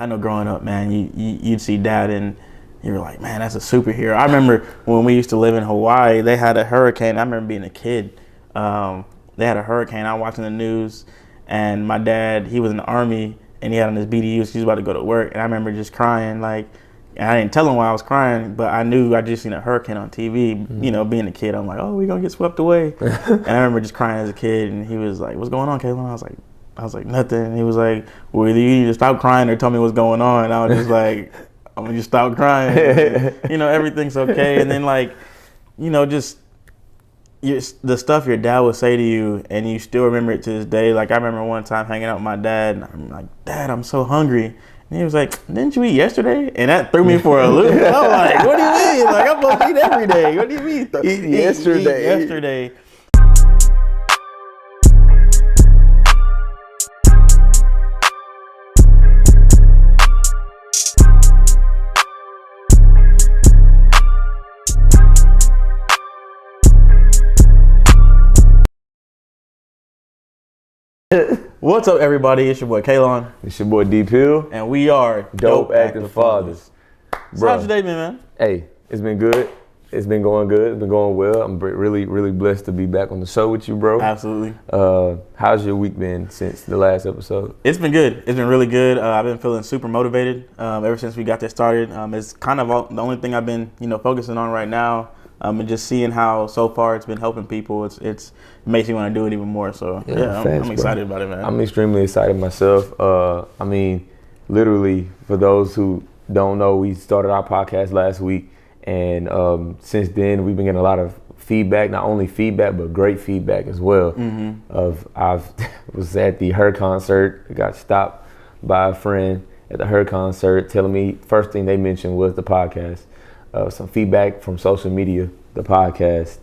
I know growing up, man, you'd see Dad and you were like, man, that's a superhero. I remember when we used to live in Hawaii, they had a hurricane. I remember being a kid. They had a hurricane. I was watching the news, and my dad, he was in the Army, and he had on his BDUs. He was about to go to work, and I remember just crying. Like, and I didn't tell him why I was crying, but I knew I just seen a hurricane on TV. Mm-hmm. You know, being a kid, I'm like, oh, we're going to get swept away. And I remember just crying as a kid, and he was like, what's going on, Kaylon? I was like, nothing. And he was like, well, either you need to stop crying or tell me what's going on. And I was just like, I'm going to just stop crying. And, you know, everything's okay. And then, like, you know, just the stuff your dad would say to you, and you still remember it to this day. Like, I remember one time hanging out with my dad, and I'm like, Dad, I'm so hungry. And he was like, didn't you eat yesterday? And that threw me for a loop. I'm like, what do you mean? Like, I'm supposed to eat every day. What do you mean? Eat yesterday. Eat yesterday. What's up, everybody? It's your boy Kaylon. It's your boy D Pill. And we are Dope Active Fathers. So how's your day been, man? Hey, it's been good. It's been going good. It's been going well. I'm really blessed to be back on the show with you, bro. Absolutely. How's your week been since the last episode? It's been good. It's been really good. I've been feeling super motivated ever since we got this started. It's kind of the only thing I've been, focusing on right now. And just seeing how so far it's been helping people, it makes me want to do it even more. So I'm excited about it, man. I'm extremely excited myself. I mean, literally, for those who don't know, we started our podcast last week, and since then we've been getting a lot of feedback. Not only feedback, but great feedback as well. Mm-hmm. I was at the Her concert. I got stopped by a friend at the Her concert, telling me first thing they mentioned was the podcast. Some feedback from social media, the podcast,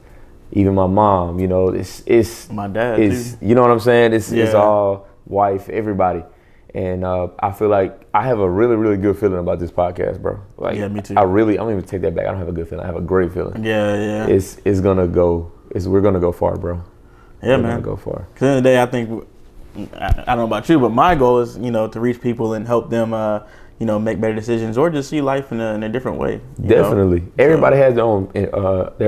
even my mom, it's my dad too. You know what I'm saying? It's all wife, everybody. And I feel like I have a really good feeling about this podcast, bro. Like, yeah, me too. I don't even take that back. I don't have a good feeling. I have a great feeling. Yeah. We're gonna go far, bro. Yeah, we're man. Gonna go far. Because at the end of the day, I think, I don't know about you, but my goal is, to reach people and help them, make better decisions or just see life in a different way. Definitely. Everybody has their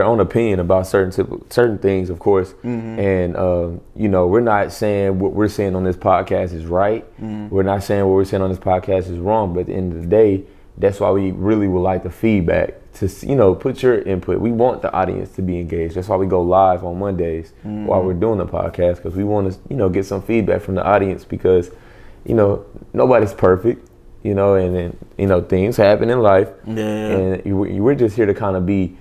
own opinion about certain things, of course. Mm-hmm. And, we're not saying what we're saying on this podcast is right. Mm-hmm. We're not saying what we're saying on this podcast is wrong. But at the end of the day, that's why we really would like the feedback to, put your input. We want the audience to be engaged. That's why we go live on Mondays while we're doing the podcast, because we want to, get some feedback from the audience because, nobody's perfect. And then, things happen in life. Yeah. And we're just here to kind of be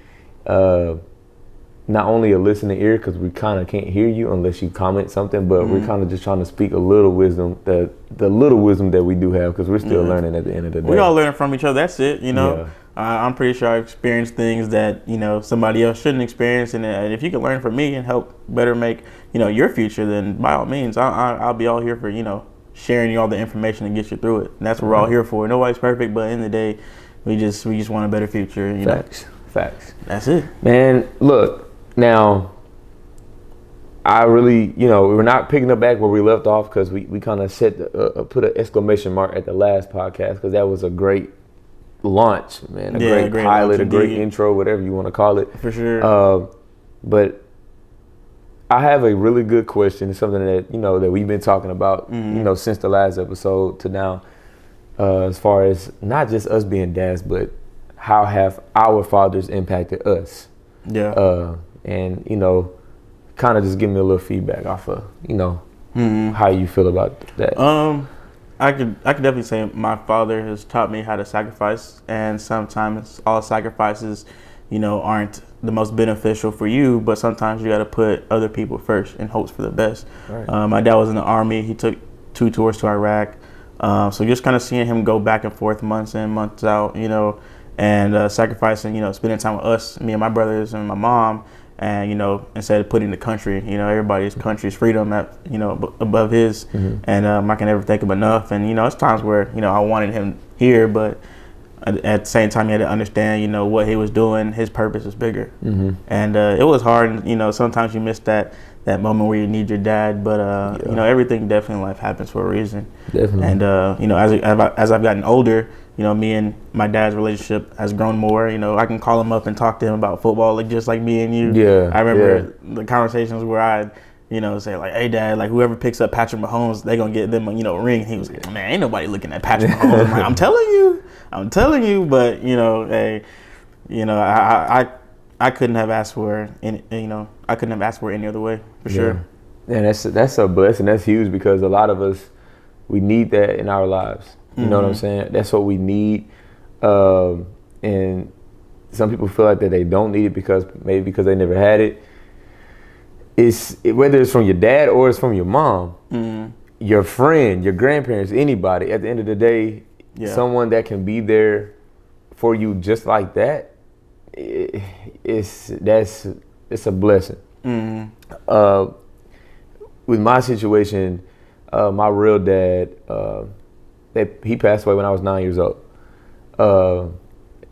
not only a listening ear, because we kind of can't hear you unless you comment something, but we're kind of just trying to speak a little wisdom, the little wisdom that we do have, because we're still learning at the end of the day. We all learn from each other. That's it, I'm pretty sure I've experienced things that, somebody else shouldn't experience. And if you can learn from me and help better make, your future, then by all means, I'll be all here for, sharing you all the information to get you through it. And that's what we're all here for. Nobody's perfect, but in the day, we just want a better future. Facts. That's it. Man, look, now, I really, we're not picking up back where we left off, because we kind of put an exclamation mark at the last podcast, because that was a great launch, man. A great pilot, a great intro, whatever you want to call it. For sure. But I have a really good question. It's something that, that we've been talking about, since the last episode to now, as far as not just us being dads, but how have our fathers impacted us? Yeah. And, kind of just give me a little feedback off of, how you feel about that. I could definitely say my father has taught me how to sacrifice, and sometimes all sacrifices, aren't the most beneficial for you, but sometimes you got to put other people first in hopes for the best. Right. My dad was in the Army. He took 2 tours to Iraq. So just kind of seeing him go back and forth months in, months out, and sacrificing, spending time with us, me and my brothers and my mom, and, instead of putting the country, everybody's country's freedom at, above his. Mm-hmm. And I can never thank him enough. And, it's times where, I wanted him here, but at the same time, you had to understand, what he was doing. His purpose was bigger. Mm-hmm. And it was hard. Sometimes you miss that that moment where you need your dad. But you know, everything definitely in life happens for a reason. Definitely. And you know, as I've gotten older, you know, me and my dad's relationship has grown more. You know, I can call him up and talk to him about football, like just like me and you. Yeah. I remember the conversations where I'd, you know, say like, "Hey, Dad, like whoever picks up Patrick Mahomes, they gonna get them, you know, a ring." He was like, "Man, ain't nobody looking at Patrick Mahomes." I'm like, I'm telling you. But you know, hey, you know, I couldn't have asked for any, you know, I couldn't have asked for it any other way for sure. And that's a blessing. That's huge because a lot of us, we need that in our lives. You know what I'm saying? That's what we need. And some people feel like that they don't need it because they never had it. Whether it's from your dad or it's from your mom, your friend, your grandparents, anybody. At the end of the day, someone that can be there for you just like that, it's a blessing. With my situation, my real dad, he passed away when I was 9 years old.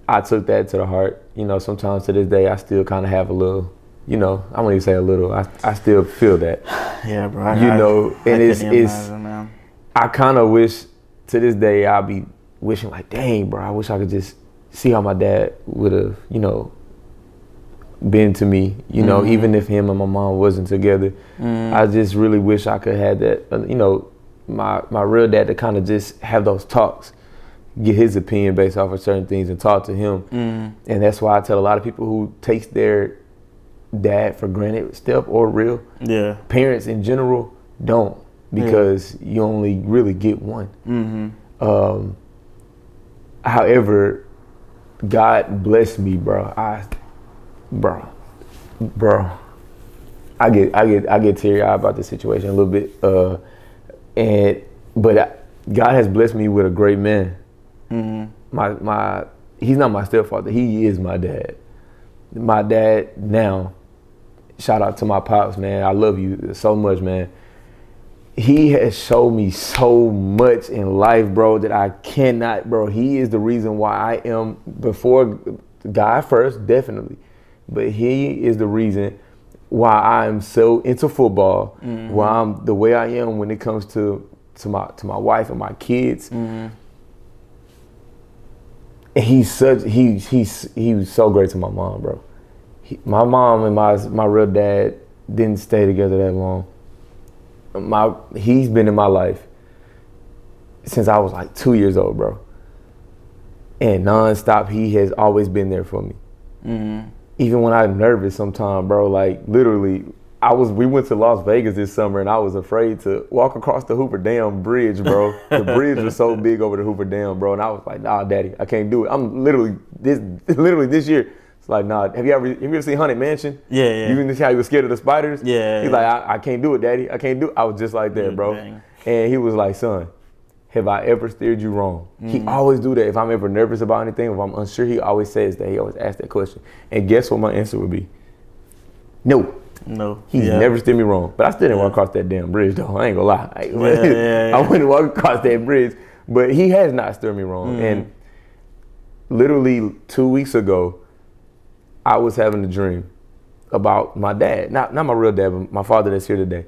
I took that to the heart. You know, sometimes to this day, I still kind of have a little, you know, I won't even say a little. I still feel that. Yeah, bro. You know, and it's. I kind of wish to this day I'll be wishing like, dang, bro, I wish I could just see how my dad would have, you know, been to me. You know, even if him and my mom wasn't together, I just really wish I could have that. You know, my real dad to kind of just have those talks. Get his opinion based off of certain things and talk to him. And that's why I tell a lot of people who takes their dad for granted, Step or real parents in general, don't, because you only really get one. However, God bless me, bro. I get teary-eyed about this situation a little bit. But God has blessed me with a great man. He's not my stepfather. He is my dad. My dad now, shout out to my pops, man. I love you so much, man. He has showed me so much in life, bro, that I cannot, bro. He is the reason why I am, before God first, definitely. But he is the reason why I am so into football, why I'm the way I am when it comes to my wife and my kids. And he was so great to my mom, bro. My mom and my real dad didn't stay together that long. He's been in my life since I was like 2 years old, bro. And nonstop, he has always been there for me. Even when I'm nervous sometimes, bro, like literally, we went to Las Vegas this summer and I was afraid to walk across the Hoover Dam Bridge, bro. The bridge was so big over the Hoover Dam, bro. And I was like, nah, Daddy, I can't do it. I'm literally this year. It's like, nah, have you ever seen Haunted Mansion? Yeah. You even see how he was scared of the spiders? Yeah. He's like, I can't do it, Daddy. I can't do it. I was just like that, bro. Dang. And he was like, son, have I ever steered you wrong? He always do that. If I'm ever nervous about anything, if I'm unsure, he always says that. He always asks that question. And guess what my answer would be? No. He's never steered me wrong. But I still didn't walk across that damn bridge, though. I ain't gonna lie. I wouldn't walk across that bridge. But he has not steered me wrong. And literally 2 weeks ago, I was having a dream about my dad. Not my real dad, but my father that's here today.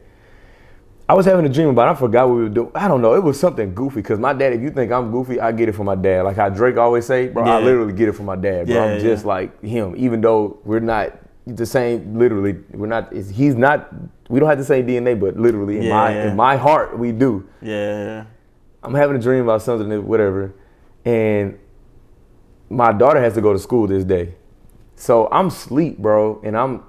I was having a dream about, I forgot what we were doing. I don't know. It was something goofy because my dad, if you think I'm goofy, I get it from my dad. Like how Drake always say, bro, I literally get it from my dad, bro. I'm just like him, even though we're not the same, literally, we don't have the same DNA, but literally in my heart, we do. I'm having a dream about something, whatever, and my daughter has to go to school this day. So I'm asleep, bro, and I'm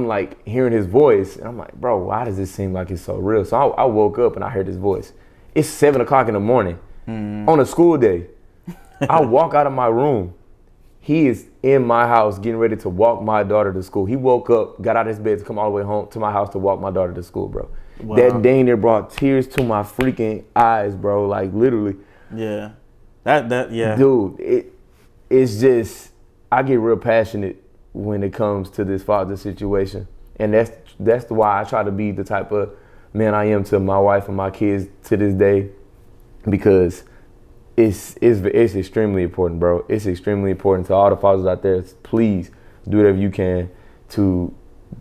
like hearing his voice, and I'm like, bro, why does this seem like it's so real? So I woke up and I heard his voice. It's 7 o'clock in the morning on a school day. I walk out of my room. He is in my house getting ready to walk my daughter to school. He woke up, got out of his bed to come all the way home to my house to walk my daughter to school, bro. Wow. That dang near brought tears to my freaking eyes, bro. Like literally. Yeah. Dude, it's just, I get real passionate when it comes to this father situation. And that's why I try to be the type of man I am to my wife and my kids to this day, because it's extremely important, bro. It's extremely important to all the fathers out there. Please do whatever you can to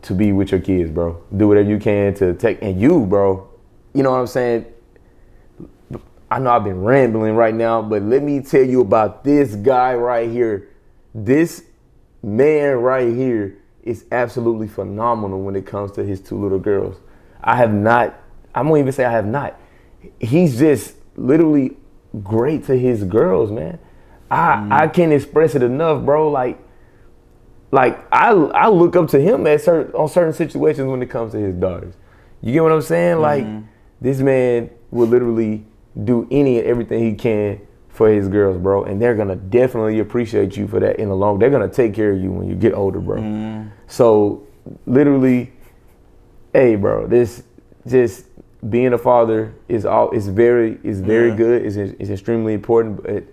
to be with your kids, bro. Do whatever you can to take, and you, bro, you know what I'm saying? I know I've been rambling right now, but let me tell you about this guy right here. This man right here is absolutely phenomenal when it comes to his 2 little girls. I won't even say I have not. He's just literally great to his girls, man. I can't express it enough, bro. Like I look up to him on certain situations when it comes to his daughters. You get what I'm saying? Like, this man will literally do any and everything he can for his girls, bro. And they're gonna definitely appreciate you for that in the long. They're gonna take care of you when you get older, bro. So literally, hey, bro, this just being a father is very good. It's extremely important, but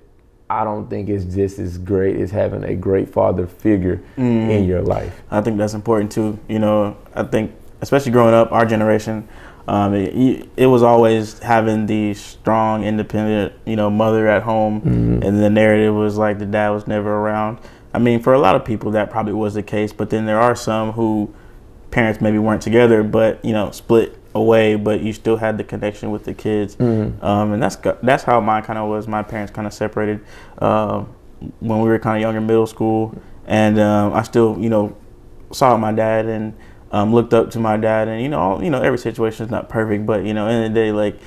I don't think it's just as great as having a great father figure in your life. I think that's important too. You know, I think especially growing up, our generation, it was always having the strong, independent, mother at home, and the narrative was like the dad was never around. I mean, for a lot of people, that probably was the case, but then there are some who parents maybe weren't together, but split away, but you still had the connection with the kids. And that's how mine kind of was. My parents kind of separated when we were kind of young in middle school, and I still saw my dad and looked up to my dad, and every situation is not perfect, but in the day, like,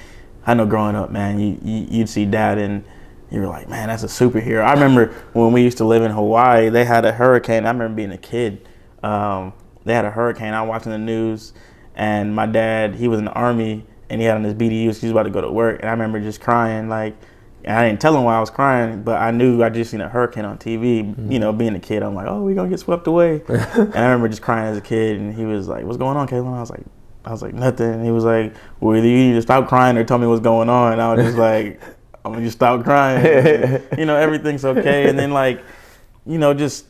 I know growing up, man, you'd see dad and you were like, man, that's a superhero. I remember when we used to live in Hawaii, they had a hurricane. I remember being a kid. They had a hurricane. I was watching the news, and my dad, he was in the Army, and he had on his BDUs. He was about to go to work, and I remember just crying. Like, and I didn't tell him why I was crying, but I knew I just seen a hurricane on TV. Being a kid, I'm like, oh, we're gonna get swept away. And I remember just crying as a kid, and he was like, what's going on, Caitlin? I was like, nothing. And he was like, well, either you need to stop crying or tell me what's going on. And I was just like, I'm gonna just stop crying. And, everything's okay. And then, like, just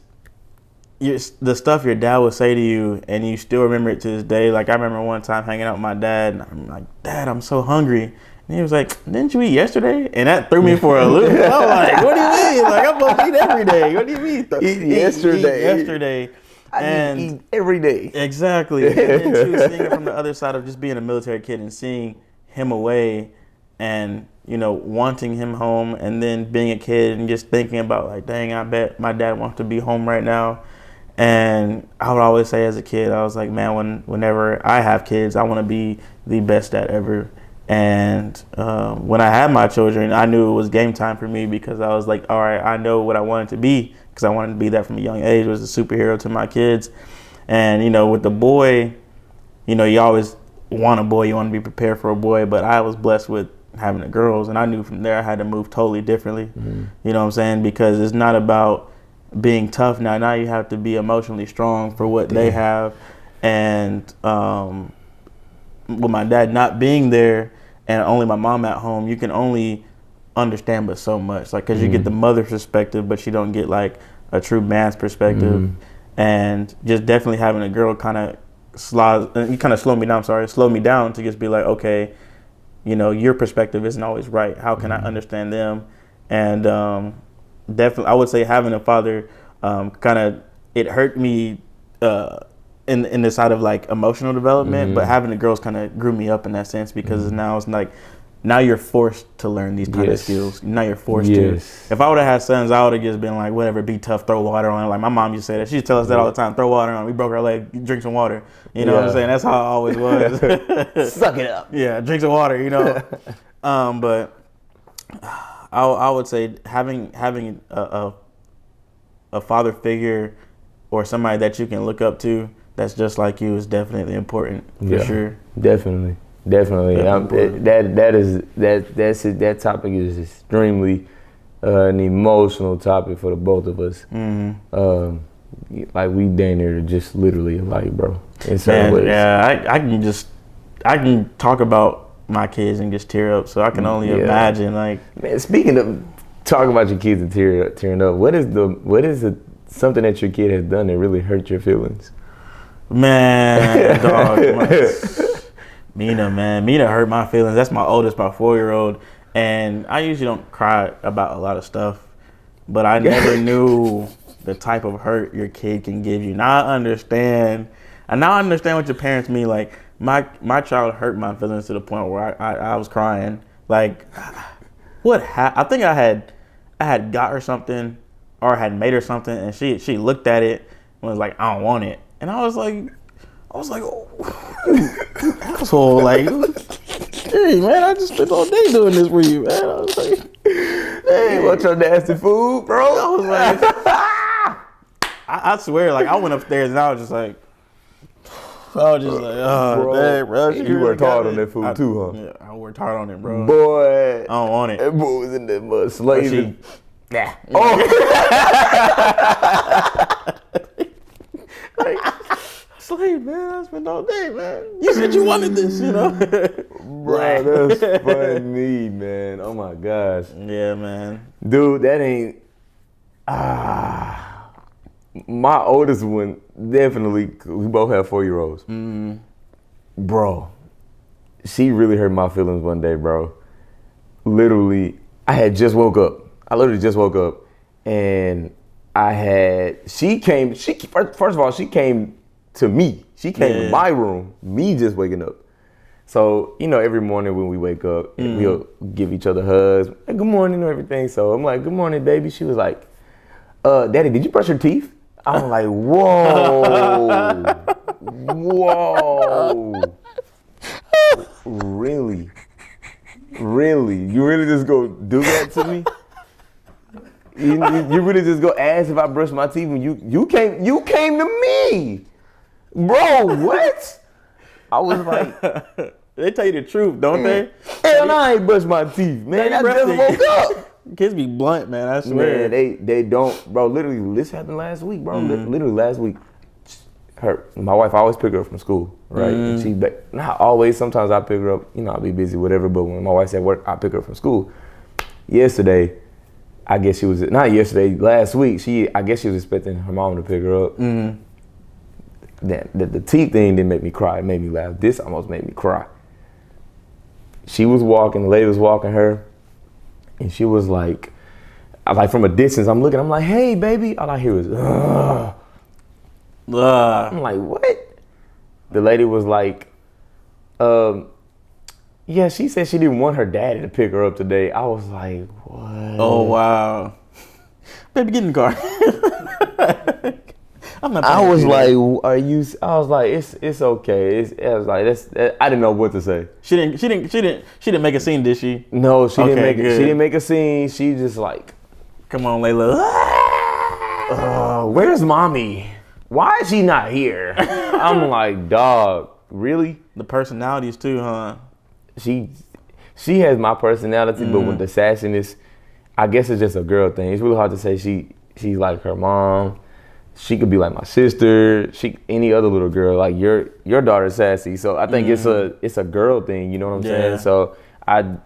the stuff your dad would say to you, and you still remember it to this day. Like, I remember one time hanging out with my dad, and I'm like, Dad, I'm so hungry. And he was like, didn't you eat yesterday? And that threw me for a loop. I was like, what do you mean? Like, I'm supposed to eat every day. What do you mean? Eat yesterday. I eat every day. Exactly. And then too, seeing it from the other side of just being a military kid and seeing him away and, wanting him home, and then being a kid and just thinking about, like, dang, I bet my dad wants to be home right now. And I would always say as a kid, I was like, man, whenever I have kids, I want to be the best dad ever. And when I had my children, I knew it was game time for me, because I was like, all right, I know what I wanted to be, because I wanted to be that from a young age, was a superhero to my kids. And, with the boy, you always want a boy, you want to be prepared for a boy, but I was blessed with having the girls, and I knew from there I had to move totally differently. You know what I'm saying? Because it's not about being tough now you have to be emotionally strong for what they have. And with my dad not being there and only my mom at home, you can only understand but so much, like, because you get the mother's perspective, but you don't get like a true man's perspective. And just definitely having a girl kind of slowed me down to just be like, okay, your perspective isn't always right. How can I understand them? And definitely, I would say having a father, it hurt me in the side of like emotional development, but having the girls kind of grew me up in that sense, because now it's like, now you're forced to learn these kind of skills. Now you're forced to. If I would have had sons, I would have just been like, whatever, be tough, throw water on it. Like my mom used to say that. She used to tell us that all the time, throw water on it. We broke our leg, drink some water. You know what I'm saying? That's how I always was. Suck it up. Yeah, drink some water, But I would say having a father figure or somebody that you can look up to that's just like you is definitely important for sure. Definitely. That topic is extremely an emotional topic for the both of us. Like, we dang near just literally alike, bro. In certain ways. Yeah, I can talk about my kids and just tear up. So I can only imagine, like, man. Speaking of talking about your kids and tearing up, what is something that your kid has done that really hurt your feelings? Man, dog. Mina hurt my feelings. That's my oldest, my 4-year-old. And I usually don't cry about a lot of stuff, but I never knew the type of hurt your kid can give you. Now I understand And now I understand what your parents mean. Like my child hurt my feelings to the point where I was crying. Like, what I think I had got her something or had made her something, and she looked at it and was like, I don't want it. And I was like, oh, asshole, like, hey man, I just spent all day doing this for you, man. I was like, Hey, want your nasty food, bro? I was like, I swear, like I went upstairs and I was just like, oh, bro, dang, bro. You worked hard on that food too, huh? Yeah, I worked hard on it, bro. Boy, I don't want it. that boy was in that mud slaving. Yeah. Oh, Like, slave, man. I spent all day, man. You said you wanted this, you know. bro, that's funny, man. Oh my gosh, Yeah, man. dude, that ain't. My oldest one definitely. We both have 4-year-olds. Bro, she really hurt my feelings one day, bro. Literally, I had just woke up. I literally just woke up, and she came. First of all, she came to me. She came to my room. Me just waking up. So, you know, every morning when we wake up, we'll give each other hugs. Hey, good morning and everything. So I'm like, good morning, baby. She was like, Daddy, did you brush your teeth? I'm like, whoa. Whoa. Really? Really? You really just go do that to me? You really just go ask if I brush my teeth when you came to me? Bro, what? I was like, they tell you the truth, don't they? Hell, I ain't brushed my teeth, man. I just woke up. Kids be blunt, man. I swear. Man, they don't, bro. Literally, this happened last week, bro. Literally last week. My wife, I always pick her up from school, right? And she, not always. Sometimes I pick her up. You know, I'll be busy, whatever. But when my wife's at work, I pick her up from school. Yesterday, I guess she was not yesterday. Last week, I guess she was expecting her mom to pick her up. The teeth thing didn't make me cry. It made me laugh. This almost made me cry. She was walking. The lady was walking her. And she was like from a distance, I'm looking, I'm like, hey, baby. All I hear was, ugh. I'm like, what? The lady was like, yeah, she said she didn't want her daddy to pick her up today. I was like, what? Oh, wow. Baby, get in the car. I'm not I was like, it's okay. I was like, I didn't know what to say. She didn't make a scene, did she? No, she didn't make good. She didn't make a scene. She just like, come on, Layla. Where's mommy? Why is she not here? I'm like, dog, really? The personalities too, huh? She has my personality, but with the sassiness, I guess it's just a girl thing. It's really hard to say she's like her mom. She could be like my sister. Any other little girl. Like your daughter's sassy, so I think it's a girl thing. You know what I'm saying? So I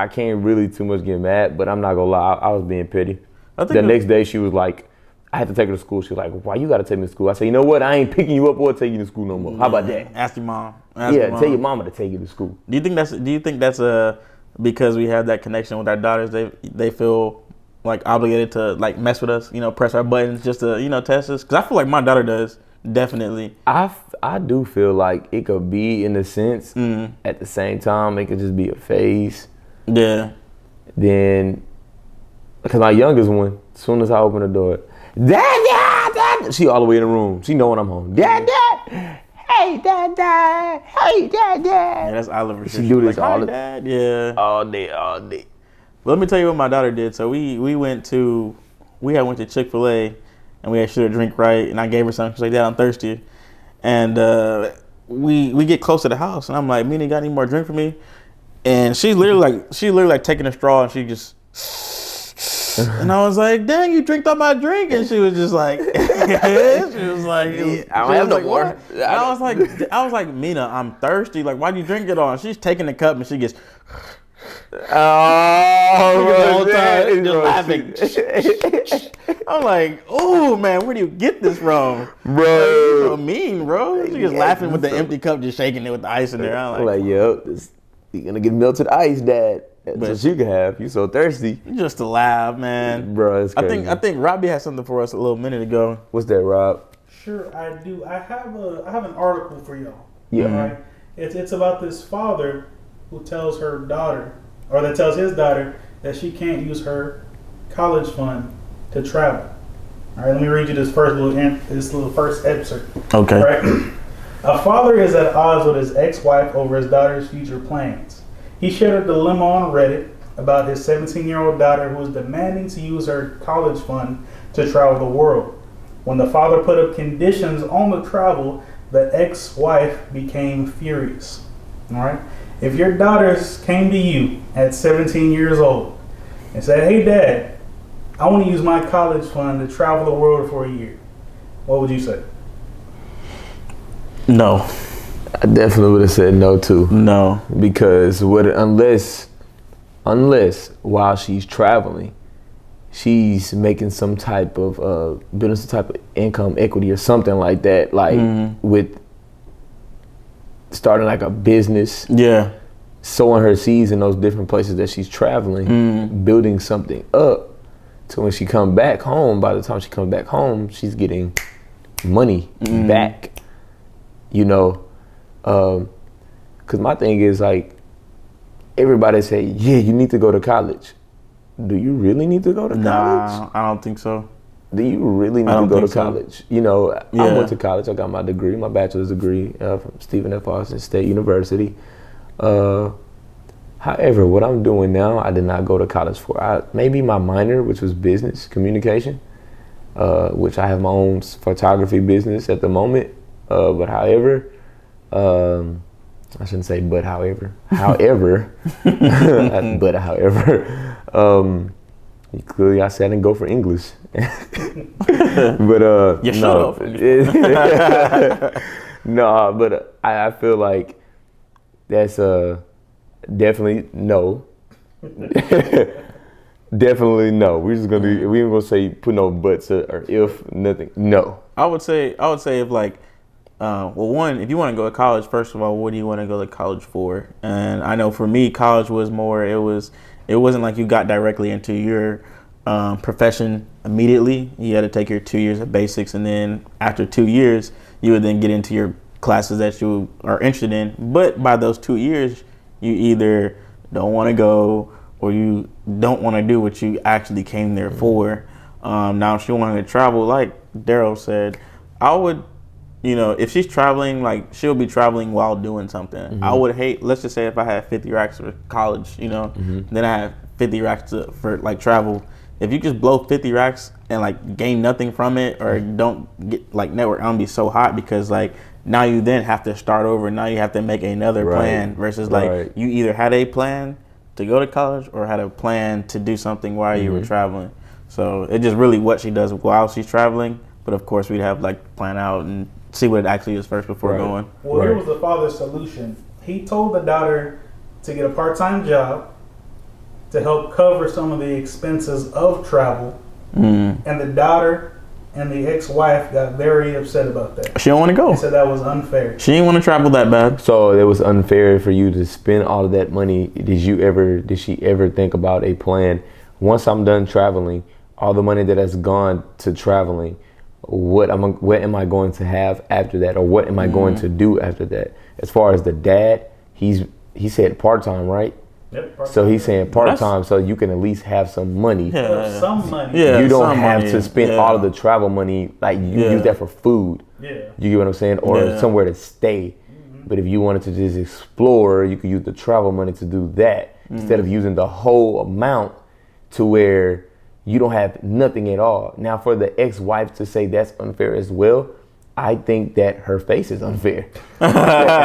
can't really too much get mad, but I'm not gonna lie. I was being petty. The next day she was like, I had to take her to school. She was like, why you gotta take me to school? I said, you know what? I ain't picking you up or taking you to school no more. How about that? Ask your mom. Tell your mama to take you to school. Do you think that's because we have that connection with our daughters? They feel like obligated to like mess with us, you know, press our buttons just to, you know, test us? Because I feel like my daughter does, definitely. I do feel like it could be in a sense. At the same time, it could just be a phase. Yeah. Then, because my youngest one, as soon as I open the door, Dad, she all the way in the room. She know when I'm home. Dad, hey, Dad, hey, Dad. Yeah, that's Oliver. She do this like, all Dad. Yeah. All day. But let me tell you what my daughter did. So we went to Chick-fil-A and we had shoot a drink, right? And I gave her something. She's like, Dad, I'm thirsty. And we get close to the house and I'm like, Mina, got any more drink for me? And she's literally like taking a straw and she just and I was like, dang, you drank all my drink. And she was just like, she was like, I don't have no more. And I was like, Mina, I'm thirsty. Like, why'd you drink it all? And she's taking the cup and she gets the whole time just laughing. I'm like, oh man, where do you get this from, bro? You're so mean, bro. She just laughing with the empty cup, just shaking it with the ice in there. I'm like, yo, you're gonna get melted ice, Dad. That's what you can have. You so thirsty. Just to laugh, man. Bro, it's crazy. I think Robbie had something for us a little minute ago. What's that, Rob? Sure, I do. I have an article for y'all. Yeah. Right? It's about this father who tells her daughter, or that tells his daughter, that she can't use her college fund to travel. All right, let me read you this little first excerpt. Okay. Right? A father is at odds with his ex-wife over his daughter's future plans. He shared a dilemma on Reddit about his 17-year-old daughter who is demanding to use her college fund to travel the world. When the father put up conditions on the travel, the ex-wife became furious. All right? If your daughters came to you at 17 years old and said, "Hey, Dad, I want to use my college fund to travel the world for a year," what would you say? No. I definitely would have said no too. No. Because unless while she's traveling, she's making some type of building some type of income equity or something like that, like with starting like a business. Yeah. Sowing her seeds in those different places that she's traveling, building something up. So when she comes back home, by the time she comes back home, she's getting money back. You know, because my thing is like, everybody say, yeah, you need to go to college. Do you really need to go to college? Nah, I don't think so. Do you really need to go to college? You know, I went to college. I got my degree, my bachelor's degree from Stephen F. Austin State University. However, what I'm doing now, I did not go to college for. Maybe my minor, which was business communication, which I have my own photography business at the moment. But however, I shouldn't say but however. However, clearly I said and go for English. But you no. No, but I feel like that's definitely no. Definitely no. We ain't gonna say put no buts or if nothing. No. I would say if like, well, one, if you want to go to college, first of all, what do you want to go to college for? And I know for me, college was more. It wasn't like you got directly into your profession immediately. You had to take your 2 years of basics, and then after 2 years, you would then get into your classes that you are interested in. But by those 2 years, you either don't want to go or you don't want to do what you actually came there for. Now, if she wanted to travel, like Daryl said, I would, if she's traveling, like she'll be traveling while doing something. I would hate, let's just say if I had 50 racks for college, then I have 50 racks for like travel. If you just blow 50 racks and like gain nothing from it or don't get like network, I'm gonna be so hot because like now you then have to start over. Now you have to make another plan versus like you either had a plan to go to college or had a plan to do something while you were traveling. So it's just really what she does while she's traveling. But of course we'd have like plan out and see what it actually is first before going. Well, here was the father's solution. He told the daughter to get a part-time job to help cover some of the expenses of travel. And the daughter and the ex-wife got very upset about that. She don't want to go. They said that was unfair. She didn't want to travel that bad. So it was unfair for you to spend all of that money. Did she ever think about a plan? Once I'm done traveling, all the money that has gone to traveling, what am I going to have after that, or what am I going to do after that? As far as the dad, he said part-time, right? Yep, part-time. So he's saying part-time, so you can at least have some money. Some money. Yeah, you don't have to spend all of the travel money, like you use that for food. Yeah. You get what I'm saying? Or somewhere to stay. But if you wanted to just explore, you could use the travel money to do that instead of using the whole amount to where you don't have nothing at all. Now, for the ex-wife to say that's unfair as well, I think that her face is unfair. I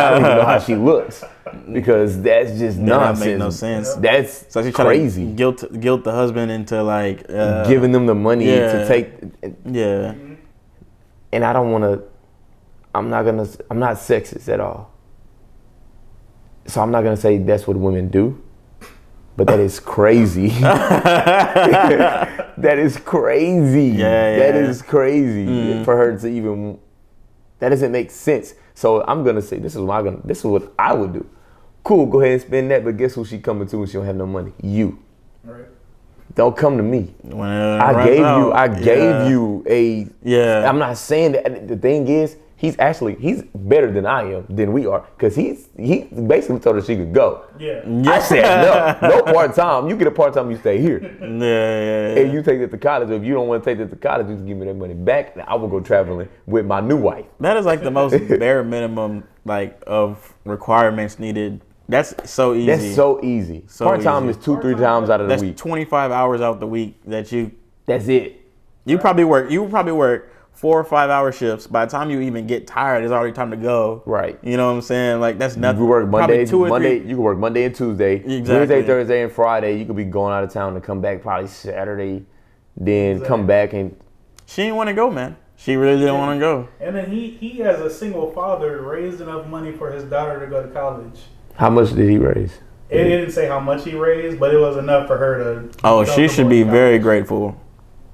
don't even know how she looks because that's just nonsense. That makes no sense. That's so she's crazy. Trying to guilt the husband into like giving them the money to take. Yeah. And I don't want to. I'm not sexist at all. So I'm not gonna say that's what women do. But that is crazy. That is crazy. That is crazy for her to even. That doesn't make sense. So I'm gonna say this is what I would do. Cool, go ahead and spend that. But guess who she coming to when she don't have no money? You. Right. Don't come to me. When I gave you a. Yeah. I'm not saying that. The thing is, he's better than we are, because he basically told her she could go. Yeah. I said no part time. You get a part time, you stay here. Yeah. And you take it to college. If you don't want to take it to college, you can give me that money back. I will go traveling with my new wife. That is like the most bare minimum like of requirements needed. That's so easy. That's so easy. Part time is 2-3 times out of the week. That's 25 hours out the week that you. That's it. You probably work 4 or 5 hour shifts. By the time you even get tired, it's already time to go. Right. You know what I'm saying? Like that's nothing. You work Monday. You can work Monday and Tuesday. Exactly. Wednesday, Thursday, and Friday. You could be going out of town to come back probably Saturday, then come back and. She didn't want to go, man. She really didn't want to go. And then he as a single father raised enough money for his daughter to go to college. How much did he raise? It didn't say how much he raised, but it was enough for her to. Oh, she should be very grateful,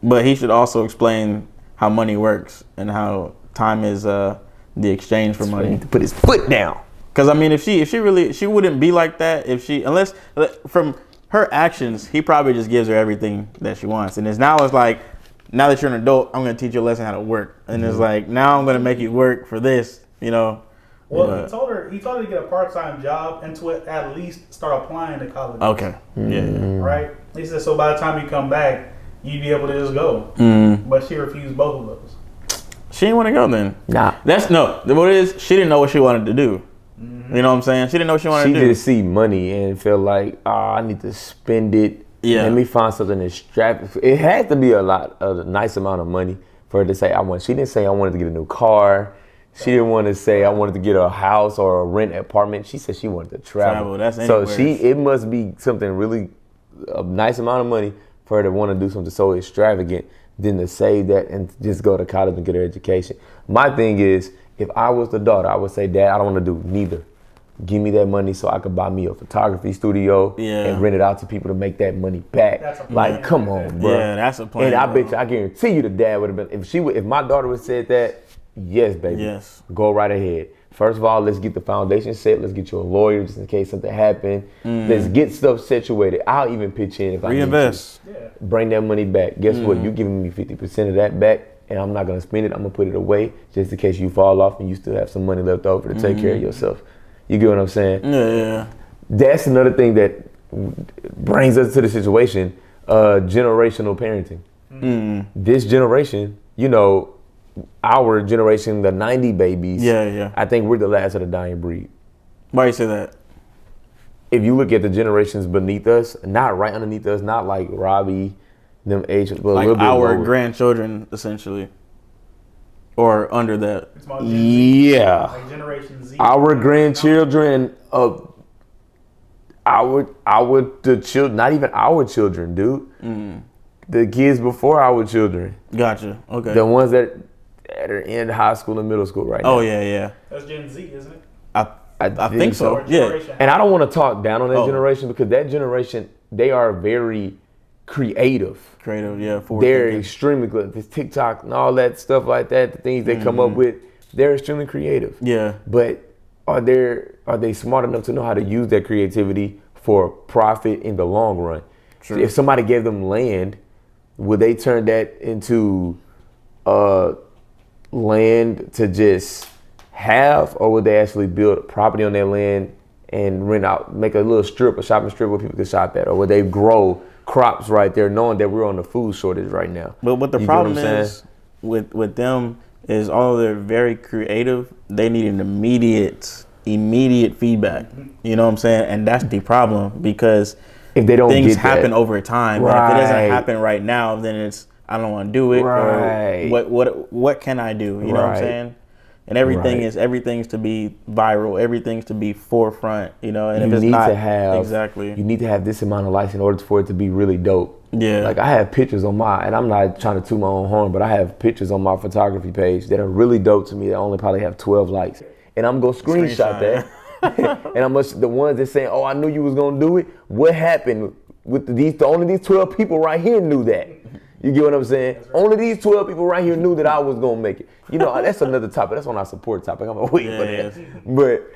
but he should also explain how money works and how time is the exchange for money. To put his foot down. Because I mean, if she wouldn't be like that unless from her actions, he probably just gives her everything that she wants, and it's like, now that you're an adult, I'm gonna teach you a lesson how to work, and it's like, now I'm gonna make you work for this, you know. Well, he told her to get a part-time job and to at least start applying to college. Okay. Yeah. Right. He said, so by the time you come back, you'd be able to just go. But she refused both of those. She didn't want to go then. Nah. What it is, she didn't know what she wanted to do. You know what I'm saying? She didn't know what she wanted to do. She just see money and feel like, I need to spend it. Yeah. Let me find something that's strapped. It had to be a nice amount of money for her to say, She didn't say I wanted to get a new car. She didn't want to say I wanted to get a house or a rent apartment. She said she wanted to travel. That's so anywhere. it must be something really a nice amount of money for her to want to do something so extravagant than to save that and just go to college and get her education. My thing is, if I was the daughter, I would say, Dad, I don't want to do neither. Give me that money so I could buy me a photography studio and rent it out to people to make that money back. Like, come on, bro. Yeah, that's a plan. And I guarantee you the dad would have been, if my daughter would have said that, yes, baby. Yes. Go right ahead. First of all, let's get the foundation set. Let's get you a lawyer just in case something happened. Let's get stuff situated. I'll even pitch in if I reinvest. Need to. Bring that money back. Guess what? You giving me 50% of that back, and I'm not gonna spend it. I'm gonna put it away just in case you fall off and you still have some money left over to take care of yourself. You get what I'm saying? Yeah. That's another thing that brings us to the situation: generational parenting. This generation, our generation, the 90 babies. Yeah. I think we're the last of the dying breed. Why you say that? If you look at the generations beneath us, not right underneath us, not like Robbie, them ages, but like a little bit our lower. grandchildren, essentially, or under that. Yeah. Like Generation Z. Our grandchildren, the children, not even our children, dude. The kids before our children. Gotcha. Okay. The ones that are in high school and middle school right now. Oh yeah. That's Gen Z, isn't it? I think so. Yeah. And I don't want to talk down on that generation, because that generation, they are very creative. Yeah. They're extremely good. This TikTok and all that stuff like that, the things they come up with, they're extremely creative. Yeah. But are they smart enough to know how to use that creativity for profit in the long run? True. If somebody gave them land, would they turn that into land to just have, or would they actually build a property on their land and rent out, make a little strip, a shopping strip where people can shop at? Or would they grow crops right there, knowing that we're on a food shortage right now? But what the problem is with them is, although they're very creative, they need an immediate feedback. You know what I'm saying? And that's the problem, because if they don't things get happen that over time. Right. And if it doesn't happen right now, then it's, I don't want to do it. Right. Or what can I do? You know what I'm saying? And everything's to be viral. Everything's to be forefront. And if it's not, exactly. You need to have this amount of likes in order for it to be really dope. Yeah. Like, I have pictures on and I'm not trying to toot my own horn, but I have pictures on my photography page that are really dope to me that only probably have 12 likes. And I'm going to screenshot that. And the ones that saying, "Oh, I knew you was gonna do it." What happened with only these 12 people right here knew that. You get what I'm saying? Right. Only these 12 people right here knew that I was gonna make it. That's another topic. That's on our support topic. I'm gonna wait for that. But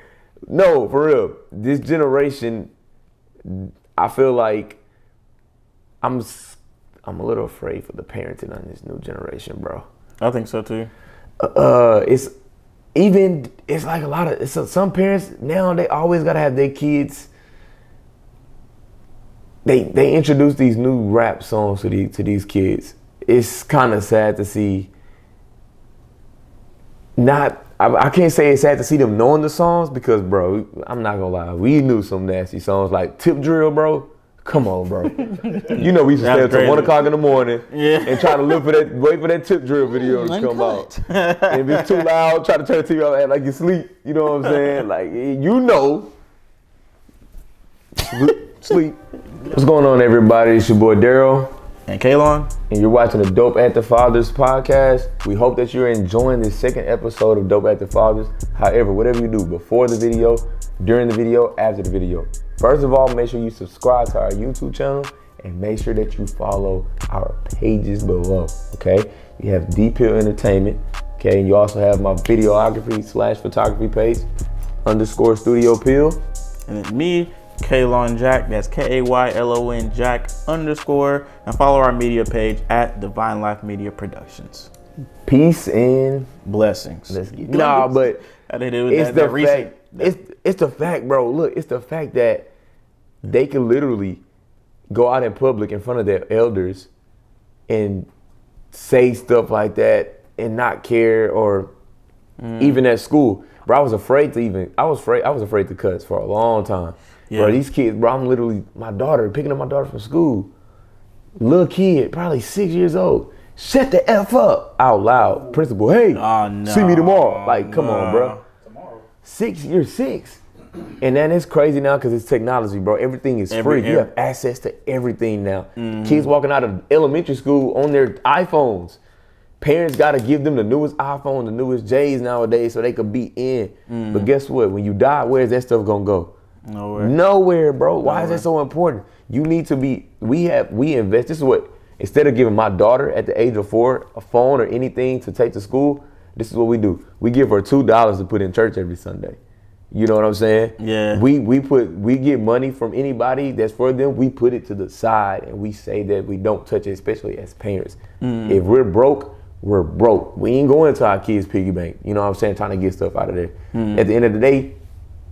no, for real, this generation, I feel like I'm I'm a little afraid for the parenting on this new generation, bro. I think so too. It's like a lot of some parents now, they always gotta have their kids. They introduce these new rap songs to these kids. It's kind of sad to see. I can't say it's sad to see them knowing the songs because, bro, I'm not gonna lie, we knew some nasty songs like Tip Drill, bro. Come on, bro. You know we used to stay until 1 o'clock in the morning and try to wait for that Tip Drill video to come out. And if it's too loud, try to turn the TV off, act like you sleep. You know what I'm saying? Like, you know. Sleep. What's going on, everybody? It's your boy Daryl. And Kalon. And you're watching the Dope at the Fathers podcast. We hope that you're enjoying this second episode of Dope at the Fathers. However, whatever you do, before the video, during the video, after the video. First of all, make sure you subscribe to our YouTube channel and make sure that you follow our pages below, okay? You have Deep Hill Entertainment, okay? And you also have my videography/photography page, _Studio Pill. And then me, Kalon Jack, that's Kaylon Jack _, and follow our media page at Divine Life Media Productions. Peace and blessings. Let's get but it's the fact, bro. Look, it's the fact that they can literally go out in public in front of their elders and say stuff like that and not care, or even at school. Bro, I was afraid to cuss for a long time. Yeah. Bro, these kids, bro, I'm literally picking up my daughter from school. Little kid, probably 6 years old. Shut the F up out loud. Principal, hey, see me tomorrow. Like, come on, bro. Tomorrow. You're 6. And then it's crazy now because it's technology, bro. Everything is free. You have access to everything now. Kids walking out of elementary school on their iPhones. Parents got to give them the newest iPhone, the newest J's nowadays so they could be in. But guess what? When you die, where's that stuff going to go? Nowhere, bro. Why is that so important? You need to be, we invest. This is what, instead of giving my daughter at the age of 4 a phone or anything to take to school, this is what we do. We give her $2 to put in church every Sunday. You know what I'm saying? Yeah. We get money from anybody that's for them. We put it to the side and we say that we don't touch it, especially as parents. If we're broke, we're broke. We ain't going to our kids' piggy bank. You know what I'm saying? Trying to get stuff out of there. At the end of the day,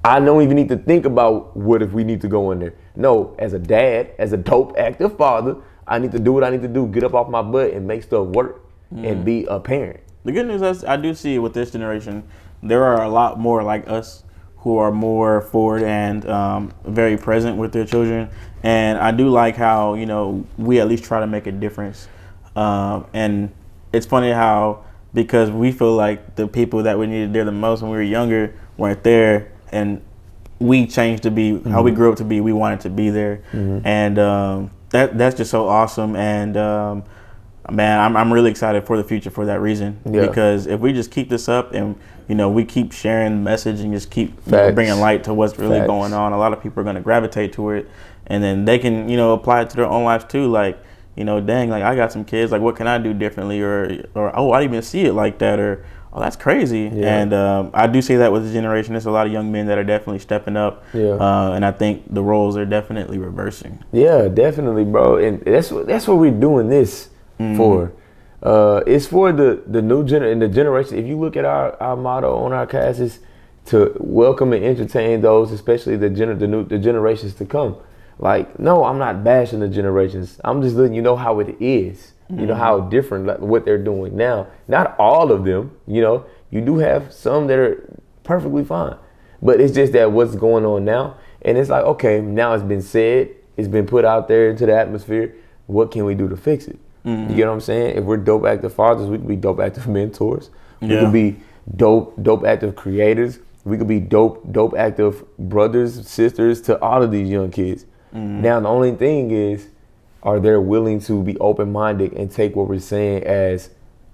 I don't even need to think about what if we need to go in there. No, as a dad, as a dope, active father, I need to do what I need to do, get up off my butt and make stuff work and be a parent. The good news is I do see with this generation, there are a lot more like us who are more forward and very present with their children. And I do like how, you know, we at least try to make a difference. And it's funny how, because we feel like the people that we needed there the most when we were younger weren't there, and we changed to be how we grew up to be. We wanted to be there, and that's just so awesome. And man, I'm really excited for the future for that reason. Because if we just keep this up and we keep sharing the message and just keep bringing light to what's really going on, a lot of people are going to gravitate to it, and then they can apply it to their own lives too. Like dang, like I got some kids. Like what can I do differently? Or oh, I didn't even see it like that. Or oh, that's crazy. And I do see that with the generation. There's a lot of young men that are definitely stepping up. And I think the roles are definitely reversing. Yeah, definitely, bro. And that's what we're doing this for. It's for the new generation. If you look at our motto on our cast, is to welcome and entertain those, especially the generations to come. Like, no, I'm not bashing the generations. I'm just letting you know how it is. You know, how different, like what they're doing now. Not all of them, you do have some that are perfectly fine. But it's just that what's going on now. And it's like, okay, now it's been said, it's been put out there into the atmosphere. What can we do to fix it? You get what I'm saying? If we're dope active fathers, we could be dope active mentors. We could be dope active creators. We could be dope active brothers, sisters to all of these young kids. Now, the only thing is, are they willing to be open-minded and take what we're saying as,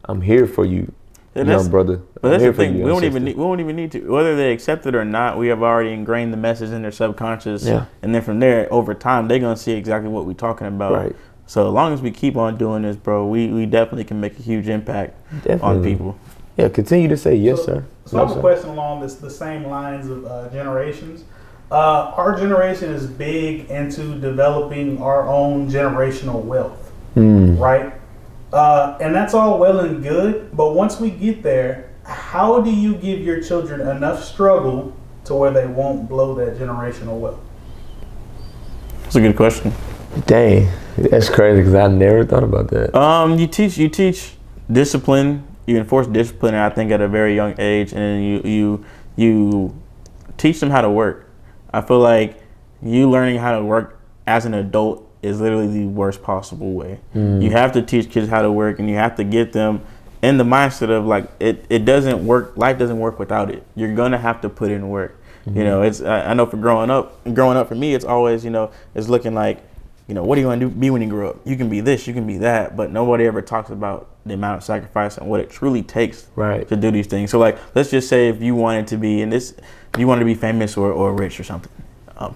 I'm here for you, young brother. But that's the thing. We won't even need to. Whether they accept it or not, we have already ingrained the message in their subconscious. And then from there, over time, they're going to see exactly what we're talking about. Right. So as long as we keep on doing this, bro, we definitely can make a huge impact on people. Yeah, continue to say yes, sir. So I have a question along the same lines of generations. Our generation is big into developing our own generational wealth. right? And that's all well and good, but once we get there, how do you give your children enough struggle to where they won't blow that generational wealth? That's a good question. Dang, that's crazy because I never thought about that. You teach discipline. You enforce discipline, I think, at a very young age, and then you teach them how to work. I feel like you learning how to work as an adult is literally the worst possible way. You have to teach kids how to work, and you have to get them in the mindset of like it doesn't work. Life doesn't work without it. You're gonna have to put in work. You know, it's I know for growing up for me, it's always, you know, it's looking like, you know, what do you want to be when you grow up? You can be this, you can be that, but nobody ever talks about the amount of sacrifice and what it truly takes to do these things. So like, let's just say if you wanted to be you wanted to be famous or rich or something.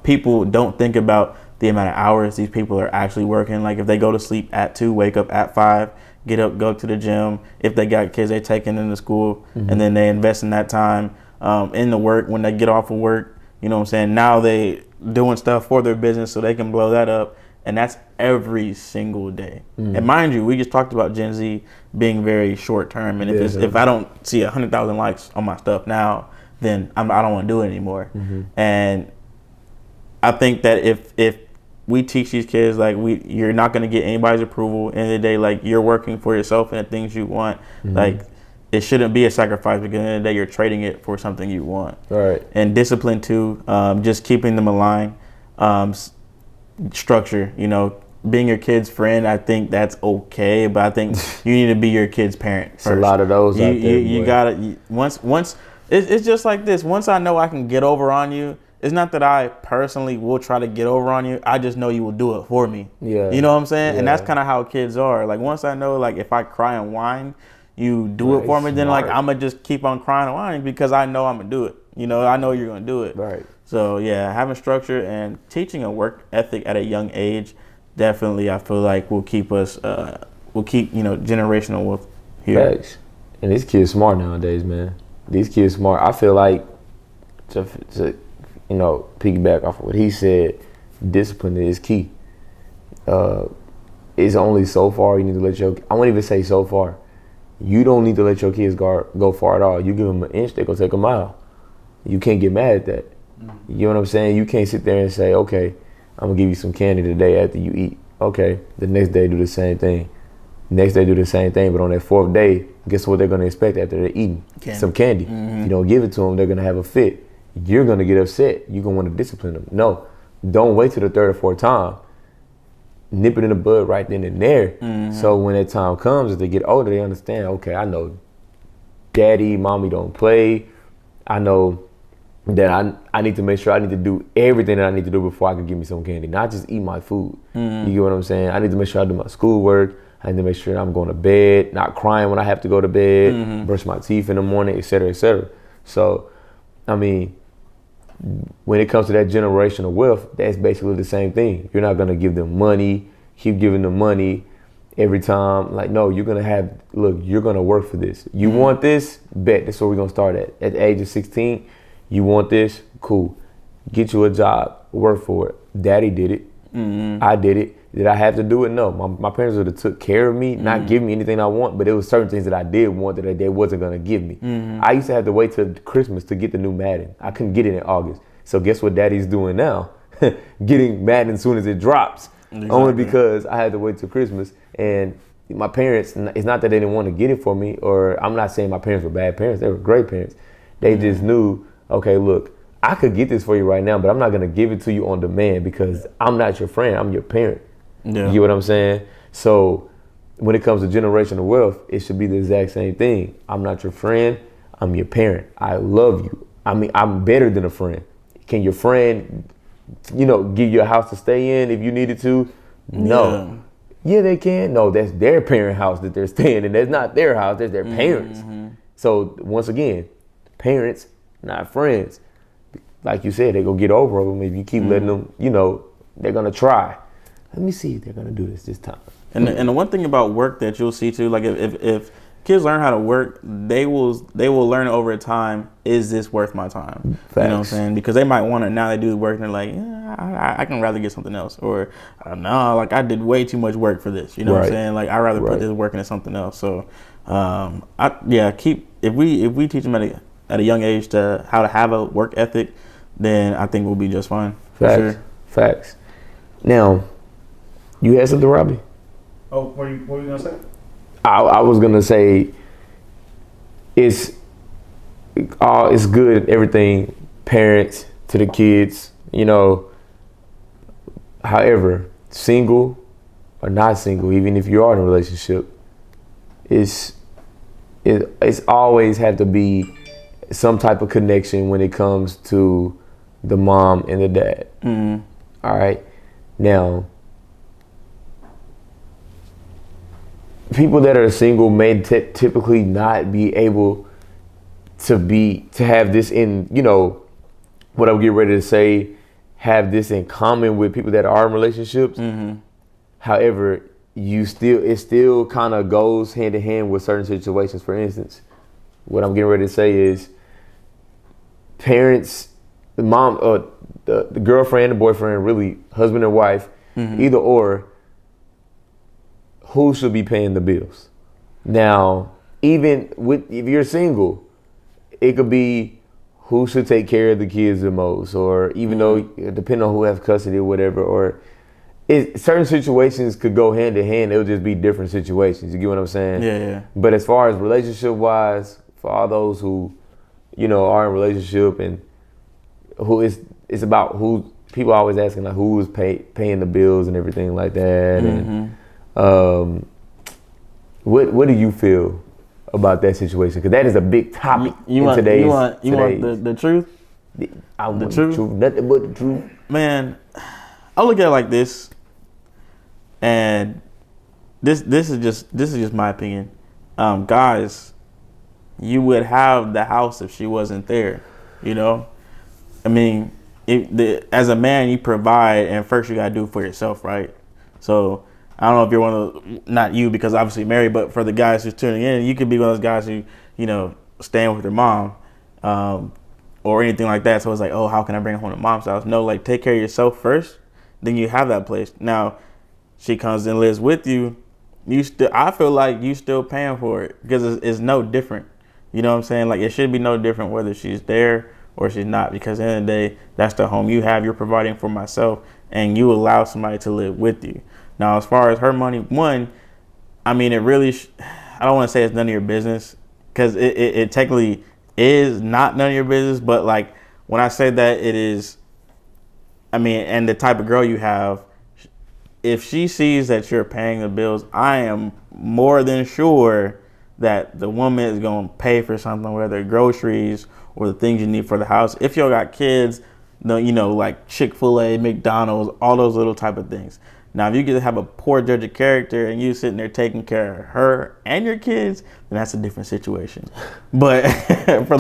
People don't think about the amount of hours these people are actually working. Like if they go to sleep at 2, wake up at 5, get up, go to the gym. If they got kids, they take them into school, and then they invest in that time in the work. When they get off of work, you know what I'm saying? Now they doing stuff for their business so they can blow that up. And that's every single day. And mind you, we just talked about Gen Z being very short term. And if I don't see 100,000 likes on my stuff now, then I don't want to do it anymore. And I think that if we teach these kids, like you're not going to get anybody's approval. At the end of the day, like you're working for yourself and the things you want. Like it shouldn't be a sacrifice, because at the end of the day, you're trading it for something you want. Right. And discipline too, just keeping them aligned. Structure, you know, being your kid's friend, I think that's okay, but I think you need to be your kid's parent first. There's a lot of those out there. You gotta once it's just like this. Once I know I can get over on you, it's not that I personally will try to get over on you. I just know you will do it for me. Yeah. You know what I'm saying? Yeah. And that's kind of how kids are. Like once I know, like if I cry and whine, you do it for me, then like I'm gonna just keep on crying and whining because I know I'm gonna do it. You know, I know you're gonna do it. Right. So yeah, having structure and teaching a work ethic at a young age, definitely I feel like will keep us, you know, generational wealth here. Facts. And these kids smart nowadays, man. These kids smart. I feel like to you know, piggyback off of what he said, discipline is key. It's only so far you need to let I won't even say so far. You don't need to let your kids go far at all. You give them an inch, they go take a mile. You can't get mad at that. You know what I'm saying? You can't sit there and say, okay, I'm gonna give you some candy today after you eat. Okay, the next day do the same thing. Next day do the same thing, but on that 4th day, guess what they're gonna expect after they're eating? Some candy. You don't give it to them, they're gonna have a fit. You're gonna get upset. You're gonna want to discipline them. No, don't wait till the 3rd or 4th time. Nip it in the bud right then and there. So when that time comes, as they get older, they understand, okay, I know daddy, mommy don't play. I know that I need to make sure I need to do everything that I need to do before I can give me some candy, not just eat my food. You get what I'm saying? I need to make sure I do my schoolwork. I need to make sure I'm going to bed, not crying when I have to go to bed, brush my teeth in the morning, et cetera, et cetera. So, I mean, when it comes to that generational wealth, that's basically the same thing. You're not going to give them money, keep giving them money every time. Like, no, you're going to look, you're going to work for this. You want this? Bet. That's where we're going to start at. At the age of 16, you want this? Cool. Get you a job. Work for it. Daddy did it. I did it. Did I have to do it? No. My parents would have took care of me, not give me anything I want, but there was certain things that I did want that they wasn't going to give me. I used to have to wait till Christmas to get the new Madden. I couldn't get it in August. So guess what daddy's doing now? Getting Madden as soon as it drops. Exactly. Only because I had to wait till Christmas. And my parents, it's not that they didn't want to get it for me, or I'm not saying my parents were bad parents. They were great parents. They just knew, okay, look, I could get this for you right now, but I'm not going to give it to you on demand because I'm not your friend. I'm your parent. Yeah. You get what I'm saying? So when it comes to generational wealth, it should be the exact same thing. I'm not your friend. I'm your parent. I love you. I mean, I'm better than a friend. Can your friend, give you a house to stay in if you needed to? No. Yeah, they can. No, that's their parent house that they're staying in. That's not their house. That's their parents. So once again, parents, not friends. Like you said, they're going to get over them if you keep letting them, they're going to try. Let me see if they're going to do this time. And the one thing about work that you'll see too, like if kids learn how to work, they will learn over time. Is this worth my time? Facts. You know what I'm saying? Because they might want to, now they do the work and they're like, yeah, I can rather get something else, or no, like I did way too much work for this. You know what I'm saying? Like I'd rather put this work into something else. So if we teach them at a young age to how to have a work ethic, then I think we'll be just fine. Facts. For sure. Facts. Now, you had something, Robbie? Oh, what were you gonna say? I was gonna say it's good, everything, parents to the kids, you know. However, single or not single, even if you are in a relationship, it's always had to be some type of connection when it comes to the mom and the dad. Mm-hmm. All right. Now, people that are single may typically not be able to have this in, you know, what I'm getting ready to say, have this in common with people that are in relationships. Mm-hmm. However, it still kind of goes hand in hand with certain situations. For instance, what I'm getting ready to say is parents, the mom, the girlfriend, the boyfriend, really husband and wife, either or, who should be paying the bills? Now, even if you're single, it could be who should take care of the kids the most, or even though, depending on who has custody or whatever, or certain situations could go hand in hand. It'll just be different situations. You get what I'm saying? Yeah. But as far as relationship-wise, for all those who, you know, are in a relationship and who it's about who, people are always asking like who is paying the bills and everything like that. And what do you feel about that situation? Because that is a big topic in today's. You want the truth? I want the truth, nothing but the truth. Man, I look at it like this, and this is just my opinion. Guys, you would have the house if she wasn't there. You know, I mean, as a man, you provide, and first you gotta do it for yourself, right? So I don't know if you're one of not you, because obviously you're married, but for the guys who's tuning in, you could be one of those guys who, you know, staying with your mom, or anything like that. So it's like, oh, how can I bring her home to mom's house? No, like take care of yourself first, then you have that place. Now, she comes and lives with you. I feel like you still paying for it, because it's no different. You know what I'm saying? Like it should be no different whether she's there or she's not, because at the end of the day, that's the home you have. You're providing for myself, and you allow somebody to live with you. Now, as far as her money, I mean, it really, I don't want to say it's none of your business, because it technically is not none of your business. But like when I say that, it is, I mean, and the type of girl you have, if she sees that you're paying the bills, I am more than sure that the woman is going to pay for something, whether groceries or the things you need for the house. If you got kids, you know, like Chick-fil-A, McDonald's, all those little type of things. Now, if you get to have a poor judge of character and you sitting there taking care of her and your kids, then that's a different situation. But for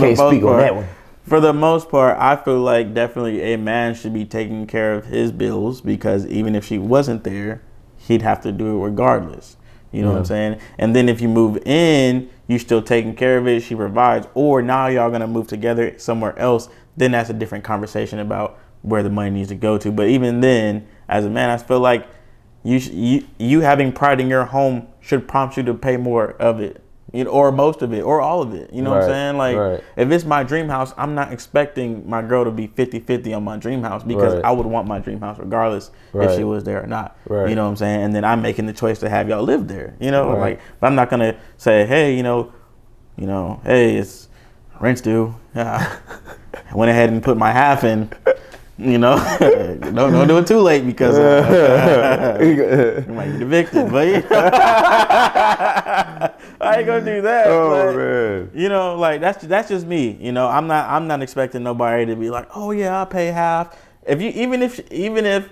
the most part, I feel like definitely a man should be taking care of his bills, because even if she wasn't there, he'd have to do it regardless. You know what I'm saying? And then if you move in, you still taking care of it, she provides, or now y'all gonna move together somewhere else, then that's a different conversation about where the money needs to go to. But even then, as a man, I feel like you having pride in your home should prompt you to pay more of it, you know, or most of it, or all of it. You know what I'm saying? Like, if it's my dream house, I'm not expecting my girl to be 50-50 on my dream house, because I would want my dream house regardless if she was there or not. You know what I'm saying? And then I'm making the choice to have y'all live there. You know, like, but I'm not gonna say, hey, you know, hey, it's rent's due. I went ahead and put my half in. You know, don't do it too late, because you might get evicted. But I ain't gonna do that. Man, you know, like that's just me. You know, I'm not expecting nobody to be like, oh yeah, I'll pay half. Even if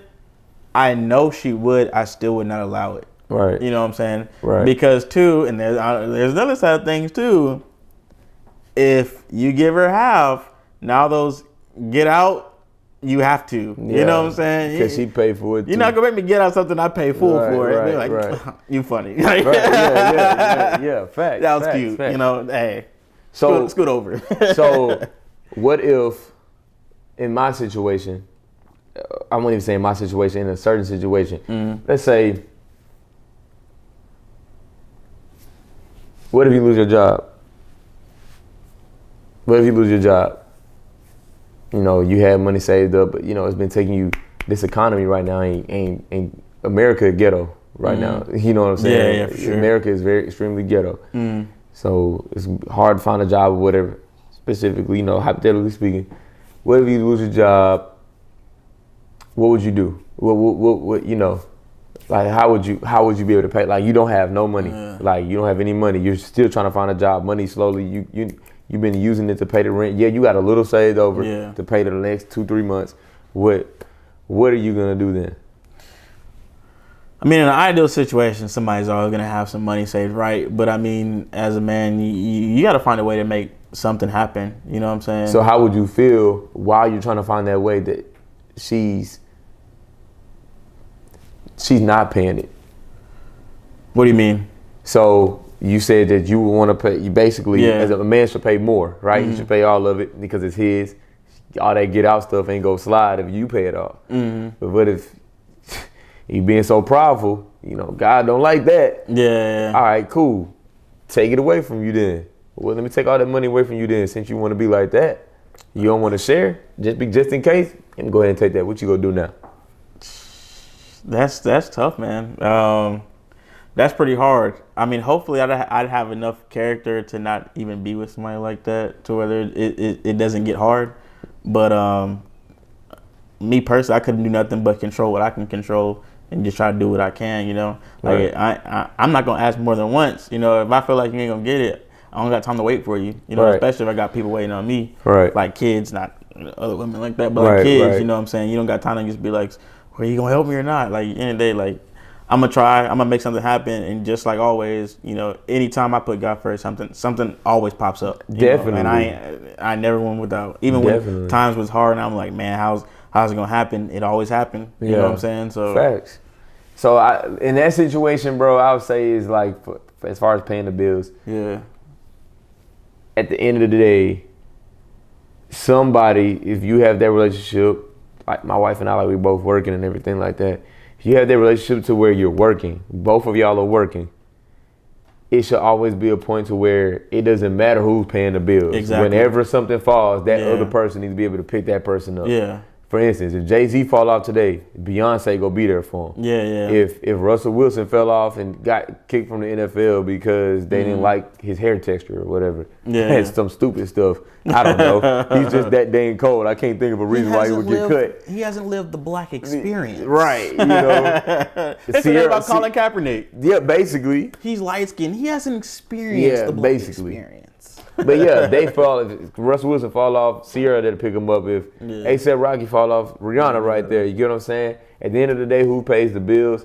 I know she would, I still would not allow it. You know what I'm saying? Because too, and there's another side of things too. If you give her half, now those get out you have to. You know what I'm saying? Because she paid for it too. You're not going to make me get out something I pay full for. Right, They're like, right. you funny. Right, yeah. Facts. That was facts, cute. Facts. You know, hey, So scoot over. So what if in my situation, I won't even say in my situation, in a certain situation, let's say, what if you lose your job? What if you lose your job? You know, you had money saved up, but you know, it's been taking you, this economy right now ain't America ghetto right now. You know what I'm saying? Yeah, for sure. America is very extremely ghetto. So it's hard to find a job or whatever. Specifically, you know, hypothetically speaking, what if you lose your job? What would you do? What you know, like how would you be able to pay? Like you don't have no money, like you don't have any money. You're still trying to find a job. Money slowly. You've been using it to pay the rent. Yeah, you got a little saved over to pay the next 2-3 months. What are you gonna do then? I mean, in an ideal situation, somebody's always gonna have some money saved, right? But I mean, as a man, you got to find a way to make something happen. You know what I'm saying? So how would you feel while you're trying to find that way that she's not paying it? What do you mean? So you said that you would want to pay. You basically, as a man, should pay more, right? You should pay all of it because it's his. All that get out stuff ain't go slide if you pay it off. But what if you being so prideful? You know, God don't like that. Yeah. All right, cool. Take it away from you then. Well, let me take all that money away from you then. Since you want to be like that, you don't want to share. Just in case. Let me go ahead and take that. What you gonna do now? That's tough, man. That's pretty hard. I mean, hopefully I'd have enough character to not even be with somebody like that to whether it doesn't get hard. But me personally, I couldn't do nothing but control what I can control and just try to do what I can, you know. Like I'm not gonna ask more than once, you know. If I feel like you ain't gonna get it, I don't got time to wait for you, you know. Especially if I got people waiting on me, like kids, not other women like that, but like kids, you know what I'm saying. You don't got time to just be like, "Well, you gonna help me or not?" Like at the end of the day, like I'm gonna try, I'm gonna make something happen, and just like always, you know, anytime I put God first, something always pops up. Definitely. Know? And I never went without. Even when times was hard, and I'm like, man, how's it gonna happen? It always happened. You know what I'm saying? So facts. So in that situation, bro, I would say is like as far as paying the bills. Yeah. At the end of the day, somebody, if you have that relationship, like my wife and I, like we both working and everything like that. If you have that relationship to where you're working, both of y'all are working, it should always be a point to where it doesn't matter who's paying the bills. Exactly. Whenever something falls, that other person needs to be able to pick that person up. Yeah. For instance, if Jay-Z fall off today, Beyonce go be there for him. Yeah. If Russell Wilson fell off and got kicked from the NFL because they didn't like his hair texture or whatever, and some stupid stuff, I don't know. He's just that dang cold. I can't think of a reason why he would get cut. He hasn't lived the black experience. Right. You know. It's about Colin Kaepernick. Yeah, basically. He's light skinned. He hasn't experienced the black experience. But yeah, they fall. If Russell Wilson fall off, Sierra that'll pick him up. If A$AP Rocky fall off, Rihanna right there. You get what I'm saying? At the end of the day, who pays the bills?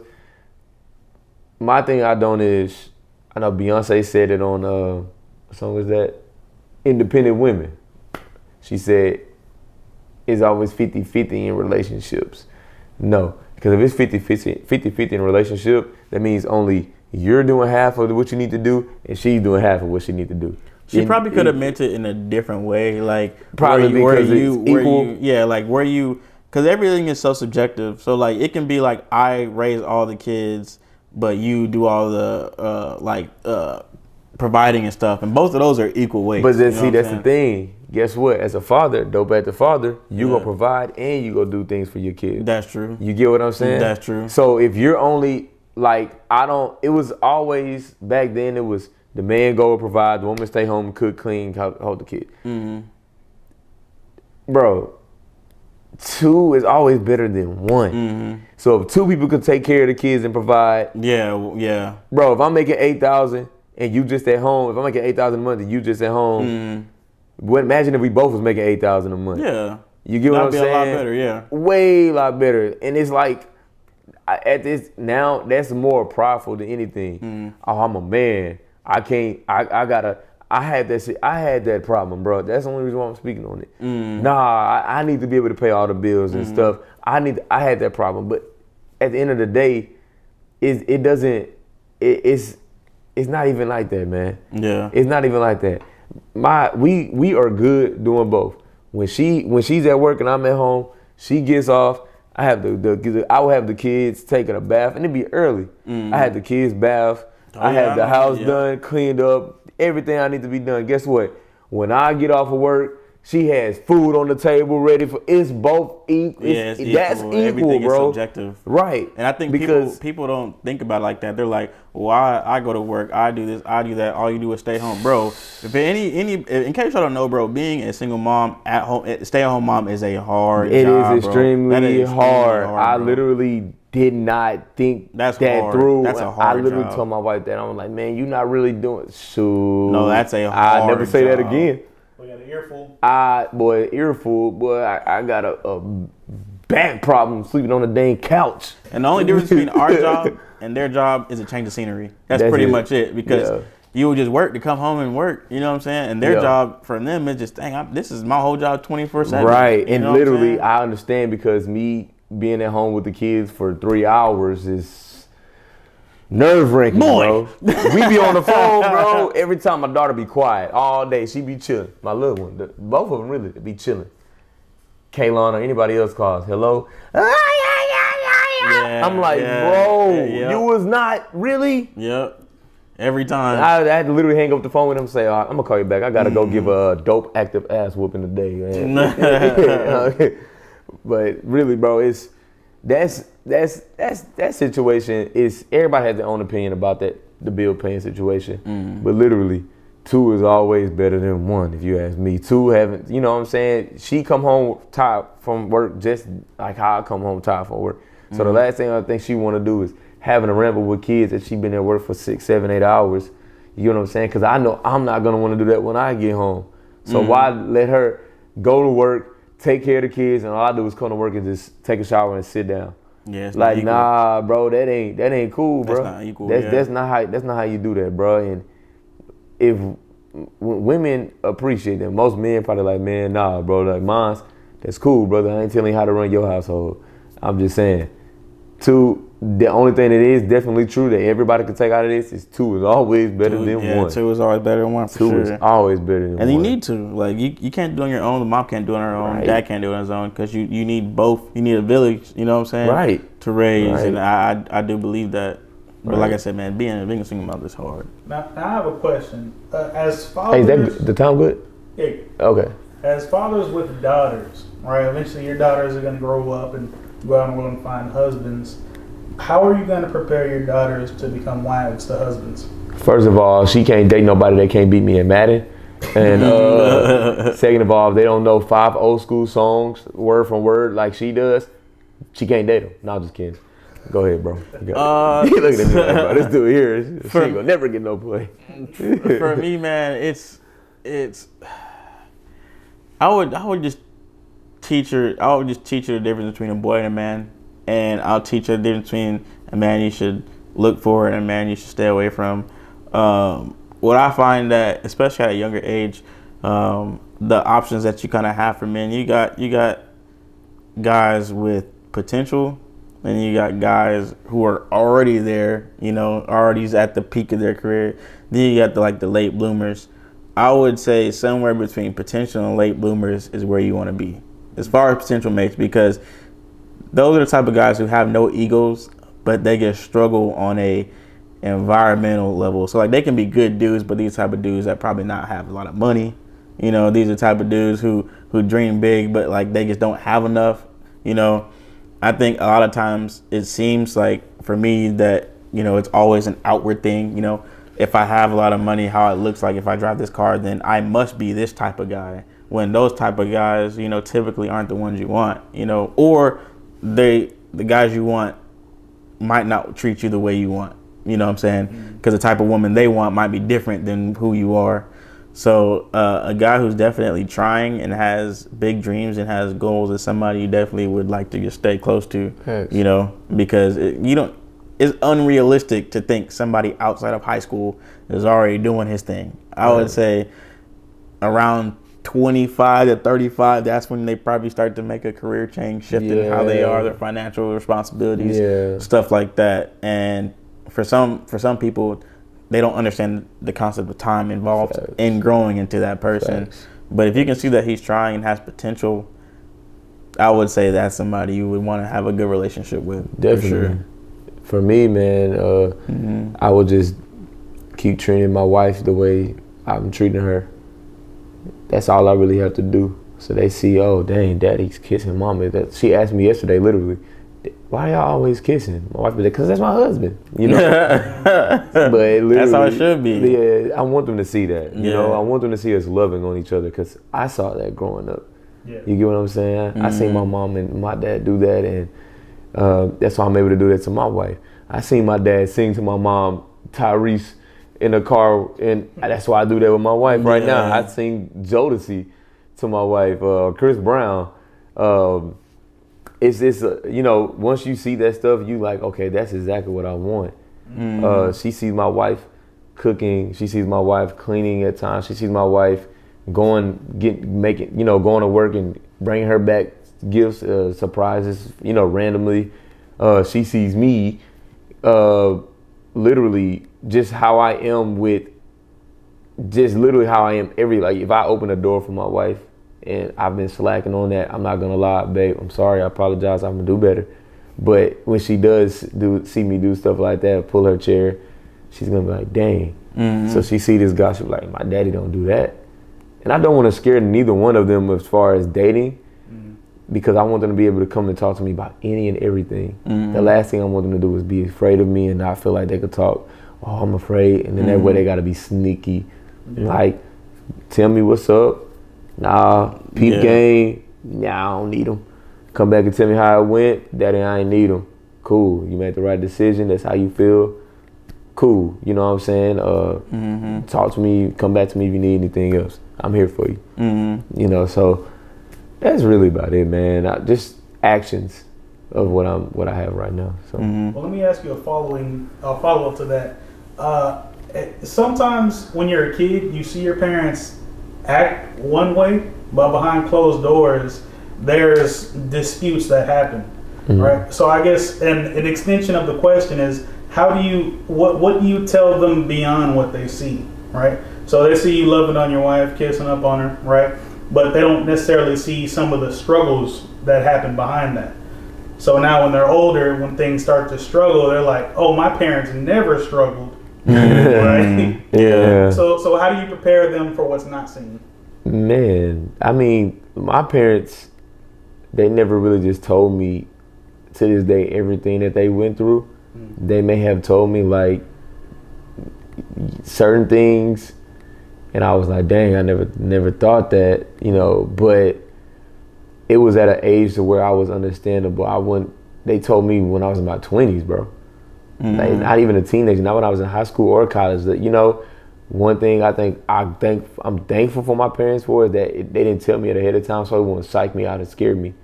My thing I know Beyonce said it on what song was that? Independent Women. She said it's always 50-50 in relationships. No, because if it's 50-50 in a relationship, that means only you're doing half of what you need to do and she's doing half of what she need to do. She probably could have meant it in a different way, like probably because it's equal. Because everything is so subjective. So like it can be like I raise all the kids, but you do all the providing and stuff, and both of those are equal weights. But then see, that's the thing. Guess what? As a father, dope at the father, you gonna provide and you gonna do things for your kids. That's true. You get what I'm saying? That's true. So if you're only like it was always back then. It was. The man go and provide, the woman stay home, cook, clean, hold the kid. Mm-hmm. Bro, 2 is always better than 1. Mm-hmm. So if 2 people could take care of the kids and provide. Yeah. Bro, if I'm making $8,000 and you just at home, if I'm making $8,000 a month and you just at home, imagine if we both was making $8,000 a month. Yeah. You get what I'm saying? That'd be a lot better, yeah. Way a lot better. And it's like, at this, now that's more prideful than anything. Oh, I'm a man. I I had that problem, bro. That's the only reason why I'm speaking on it. Nah, I need to be able to pay all the bills and stuff. I had that problem, but at the end of the day, it's not even like that, man. Yeah. It's not even like that. We are good doing both. When she's at work and I'm at home, she gets off. I will have the kids taking a bath, and it'd be early. I had the kids bath. I had the house done, cleaned up, everything I need to be done. Guess what? When I get off of work, she has food on the table ready for. It's both equal. It's equal. That's equal, Everything bro. is subjective, right? And I think because people don't think about it like that. They're like, "Well, I go to work, I do this, I do that. All you do is stay home, bro." If in case y'all don't know, bro, being a single mom at home, stay-at-home mom is a hard it job, is extremely hard. I bro. literally did not think that hard. through. That's a hard I literally job. told my wife that. I was like, "Man, you're not really doing." Shoot. No, that's a hard I never say job. that again. We got an earful. Earful. Boy, I got a back problem sleeping on the dang couch. And the only difference between our job and their job is a change of scenery. That's pretty much it. Because you would just work to come home and work. You know what I'm saying? And their job for them is just, dang, this is my whole job 24/7. Right. You And know what literally, I'm I understand because me being at home with the kids for 3 hours is nerve-wracking, bro. We be on the phone, bro. Every time my daughter be quiet all day, she be chilling. My little one, both of them really be chilling. Kaylon or anybody else calls, hello. Yeah, I'm like, bro, you was not really. Yep. Every time. I had to literally hang up the phone with him and say, I'm gonna call you back. I gotta go give a dope active ass whooping today, man. But really, bro, that situation is, everybody has their own opinion about that, the bill paying situation. But literally, 2 is always better than 1, if you ask me. 2 haven't, you know what I'm saying? She come home tired from work just like how I come home tired from work. So the last thing I think she want to do is having a ramble with kids that she been at work for 6, 7, 8 hours. You know what I'm saying? Because I know I'm not going to want to do that when I get home. So why let her go to work, take care of the kids, and all I do is come to work and just take a shower and sit down. Yeah, it's like, not equal. nah, bro, that ain't cool, bro. That's not equal. That's not how you do that, bro. And if women appreciate that, most men probably like, man, nah, bro, like mine's, that's cool, brother. I ain't telling you how to run your household. I'm just saying. 2, the only thing that is definitely true that everybody can take out of this is 2 is always better than 1. 2 is always better than 1 for 2 sure. is always better than 1. And you need to. Like, you can't do it on your own. The mom can't do it on her own. Right. Dad can't do it on his own. Because you need both. You need a village, you know what I'm saying? Right. To raise. Right. And I do believe that. But Right. like I said, man, being a single mother is hard. Now I have a question. As Hey, fathers, is that the time good? yeah, Okay. as fathers with daughters, right? Eventually, your daughters are going to grow up and go out in the world and find husbands. How are you going to prepare your daughters to become wives to husbands? First of all, she can't date nobody that can't beat me at Madden. And second of all, if they don't know 5 old school songs word from word like she does, she can't date them. No, I'm just kidding. Go ahead, bro. You looking at me like, bro, this dude here, she ain't gonna never get no play. For me, man, it's I would just teach her the difference between a boy and a man, and I'll teach her the difference between a man you should look for and a man you should stay away from. What I find that, especially at a younger age, the options that you kind of have for men, you got guys with potential, and you got guys who are already there, you know, already at the peak of their career. Then you got the late bloomers. I would say somewhere between potential and late bloomers is where you want to be, as far as potential mates, because those are the type of guys who have no egos, but they just struggle on a environmental level. So like they can be good dudes, but these type of dudes that probably not have a lot of money. You know, these are the type of dudes who dream big, but like they just don't have enough. You know, I think a lot of times it seems like for me that, you know, it's always an outward thing. You know, if I have a lot of money, how it looks like if I drive this car, then I must be this type of guy. When those type of guys, you know, typically aren't the ones you want, you know, or the guys you want might not treat you the way you want. You know what I'm saying? Because the type of woman they want might be different than who you are. So a guy who's definitely trying and has big dreams and has goals is somebody you definitely would like to just stay close to. Thanks. You know, because you don't. it's unrealistic to think somebody outside of high school is already doing his thing. I would say around 25 to 35, that's when they probably start to make a career change, shifting how they are, their financial responsibilities, stuff like that. And for some people, they don't understand the concept of time involved in growing into that person. But if you can see that he's trying and has potential, I would say that's somebody you would want to have a good relationship with. Definitely. For sure. For me, man, I would just keep treating my wife the way I'm treating her. That's all I really have to do. So they see, oh, dang, daddy's kissing mama. She asked me yesterday, literally, why y'all always kissing? My wife be like, because that's my husband, you know? But literally, that's how it should be. Yeah, I want them to see that, you know? I want them to see us loving on each other because I saw that growing up. Yeah. You get what I'm saying? I seen my mom and my dad do that, and that's why I'm able to do that to my wife. I seen my dad sing to my mom, Tyrese, in the car, and that's why I do that with my wife right now. I sing Jodeci to my wife, Chris Brown. It's just, you know, once you see that stuff, you like, okay, that's exactly what I want. She sees my wife cooking. She sees my wife cleaning at times. She sees my wife going to work and bringing her back gifts, surprises, you know, randomly. She sees me literally just how I am with, just literally how I am like if I open a door for my wife and I've been slacking on that, I'm not gonna lie, babe, I'm sorry, I apologize, I'm gonna do better. But when she does see me do stuff like that, pull her chair, she's gonna be like, dang. So she see this guy, she's like, my daddy don't do that. And I don't want to scare neither one of them as far as dating, because I want them to be able to come and talk to me about any and everything. The last thing I want them to do is be afraid of me and not feel like they could talk. Oh, I'm afraid. And then that way they got to be sneaky. Like, tell me what's up. Nah, peep game. Nah, I don't need them. Come back and tell me how it went. Daddy, I ain't need them. Cool. You made the right decision. That's how you feel. Cool. You know what I'm saying? Talk to me. Come back to me if you need anything else. I'm here for you. You know, so that's really about it, man. Just actions of what I have right now. So. Well, let me ask you a follow-up to that. Sometimes when you're a kid, you see your parents act one way, but behind closed doors, there's disputes that happen, right? So I guess an extension of the question is, what do you tell them beyond what they see, right? So they see you loving on your wife, kissing up on her, right? But they don't necessarily see some of the struggles that happen behind that. So now when they're older, when things start to struggle, they're like, oh, my parents never struggled. Right? Yeah. So how do you prepare them for what's not seen? Man, I mean, my parents, they never really just told me to this day everything that they went through. They may have told me like certain things, and I was like, dang, I never thought that, you know, but it was at an age to where I was understandable. They told me when I was in my 20s, bro. Like, not even a teenager, not when I was in high school or college. That, you know, one thing I'm thankful for my parents for is that they didn't tell me ahead of time, so it wouldn't psych me out and scare me.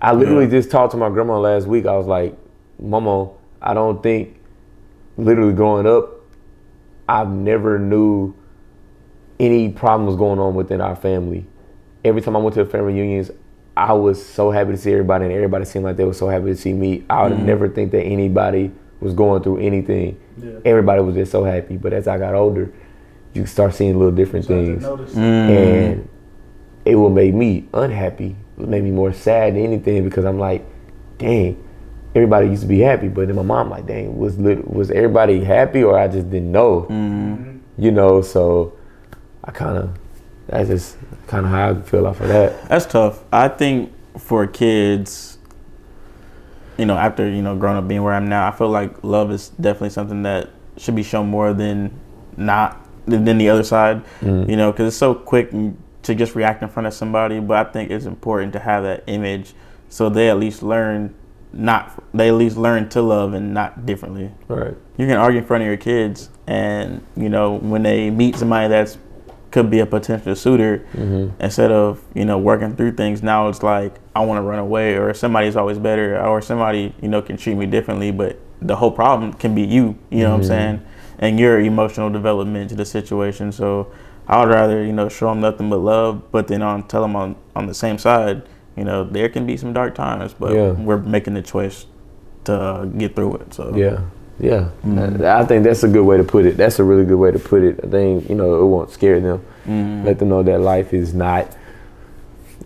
I literally just talked to my grandma last week. I was like, Mama, I don't think, literally growing up, I never knew any problems going on within our family. Every time I went to the family reunions, I was so happy to see everybody, and everybody seemed like they were so happy to see me. I would never think that anybody was going through anything. Everybody was just so happy. But as I got older, you start seeing little different things. And it will make me unhappy. It would make me more sad than anything, because I'm like, dang, everybody used to be happy. But then my mom like, dang, was everybody happy, or I just didn't know? You know, so that's just kind of how I feel off of that. That's tough. I think for kids, you know, after, you know, growing up being where I'm now, I feel like love is definitely something that should be shown more than the other side, you know, because it's so quick to just react in front of somebody. But I think it's important to have that image so they at least learn to love and not differently. Right. You can argue in front of your kids, and, you know, when they meet somebody that's could be a potential suitor, instead of, you know, working through things, now it's like, I want to run away, or somebody's always better, or somebody, you know, can treat me differently. But the whole problem can be you. You know what I'm saying? And your emotional development to the situation. So I would rather, show them nothing but love, but then tell them on the same side, there can be some dark times, but we're making the choice to get through it. So yeah. I think that's a good way to put it. That's a really good way to put it. I think, it won't scare them. Let them know that life is not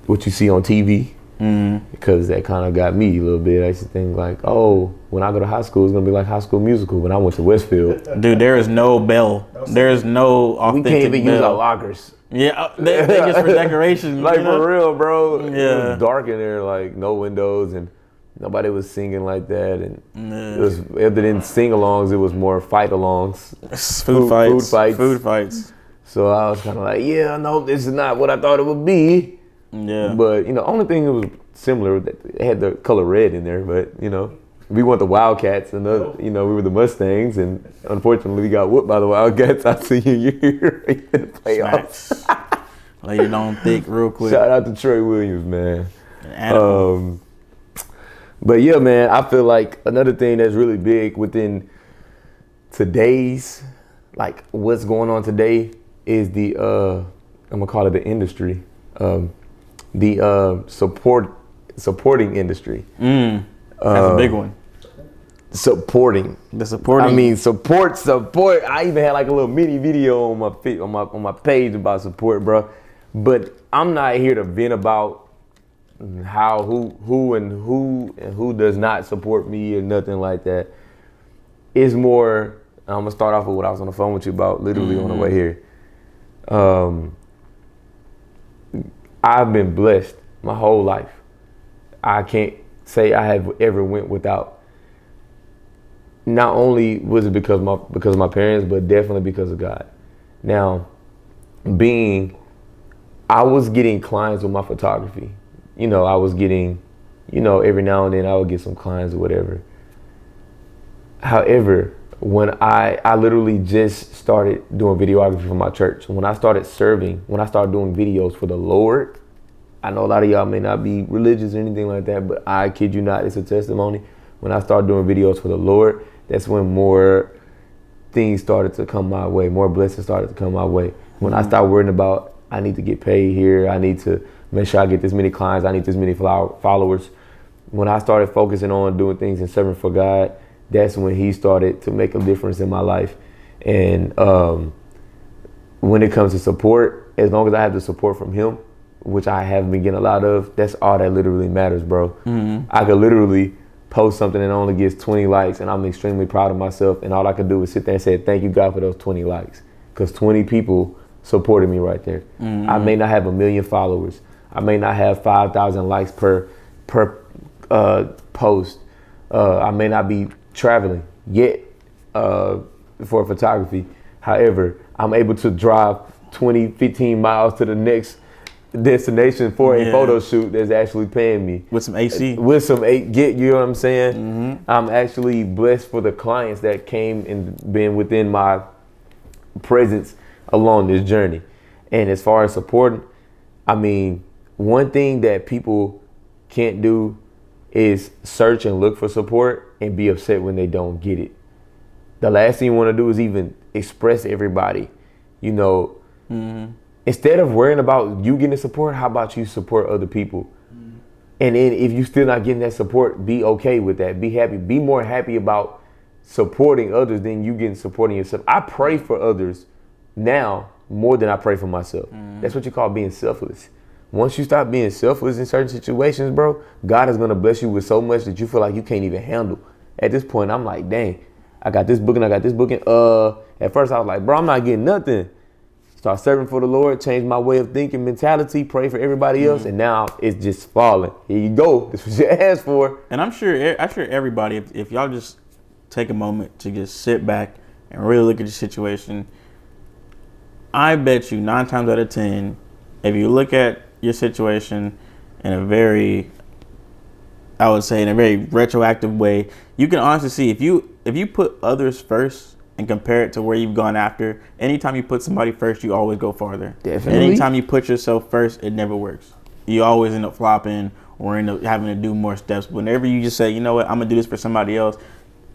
what you see on TV. Because that kind of got me a little bit. I used to think like, oh, when I go to high school, it's gonna be like High School Musical. When I went to Westfield, dude, there is no bell. There is no authentic bell. We can't even use our lockers. Yeah, they just for decoration. Like for real, bro. Yeah, it was dark in there, like no windows, and nobody was singing like that. And it was, if they didn't sing-alongs, it was more fight-alongs. Food fights. So I was kind of like, yeah, no, this is not what I thought it would be. Yeah. But, only thing that was similar, it had the color red in there, but, we weren't the Wildcats, and we were the Mustangs, and unfortunately we got whooped by the Wildcats our senior year in the playoffs. Laid it on thick real quick. Shout out to Trey Williams, man. But yeah, man, I feel like another thing that's really big within today's, like what's going on today is the, I'm gonna call it the industry. The supporting industry. That's a big one. Supporting. The supporting. I mean, support. I even had like a little mini video on my page about support, bro. But I'm not here to vent about who does not support me or nothing like that. It's more. I'm gonna start off with what I was on the phone with you about literally on the way here. I've been blessed my whole life. I can't say I have ever went without. Not only was it because of my parents, but definitely because of God. Now, I was getting clients with my photography. I was getting, every now and then I would get some clients or whatever. However, when I literally just started doing videography for my church. When I started doing videos for the Lord, I know a lot of y'all may not be religious or anything like that, but I kid you not, it's a testimony. When I started doing videos for the Lord, that's when more things started to come my way, more blessings started to come my way. When I started worrying about, I need to get paid here, I need to make sure I get this many clients, I need this many followers. When I started focusing on doing things and serving for God, that's when he started to make a difference in my life. And when it comes to support, as long as I have the support from him, which I have been getting a lot of, that's all that literally matters, bro. I could literally post something and only gets 20 likes, and I'm extremely proud of myself, and all I could do is sit there and say, thank you, God, for those 20 likes. Because 20 people supported me right there. I may not have 1 million followers. I may not have 5,000 likes per post. I may not be traveling yet for photography. However, I'm able to drive 20, 15 miles to the next destination for a photo shoot that's actually paying me. With some AC. You know what I'm saying? I'm actually blessed for the clients that came and been within my presence along this journey. And as far as supporting, I mean, one thing that people can't do is search and look for support and be upset when they don't get it. The last thing you want to do is even express to everybody, instead of worrying about you getting the support, how about you support other people? And then if you still not getting that support, be okay with that. Be happy. Be more happy about supporting others than you getting supporting yourself. I pray for others now more than I pray for myself. That's what you call being selfless. Once you stop being selfless in certain situations, bro, God is going to bless you with so much that you feel like you can't even handle. At this point, I'm like, dang, I got this booking. At first I was like, bro, I'm not getting nothing. Start serving for the Lord, change my way of thinking, mentality, pray for everybody else, and now it's just falling. Here you go. This is what you asked for. And I'm sure everybody, if y'all just take a moment to just sit back and really look at the situation, I bet you 9 times out of 10, if you look at your situation in a very retroactive way, you can honestly see if you put others first and compare it to where you've gone after, anytime you put somebody first, you always go farther. Definitely. Anytime you put yourself first, it never works. You always end up flopping or end up having to do more steps. Whenever you just say, you know what, I'm gonna do this for somebody else,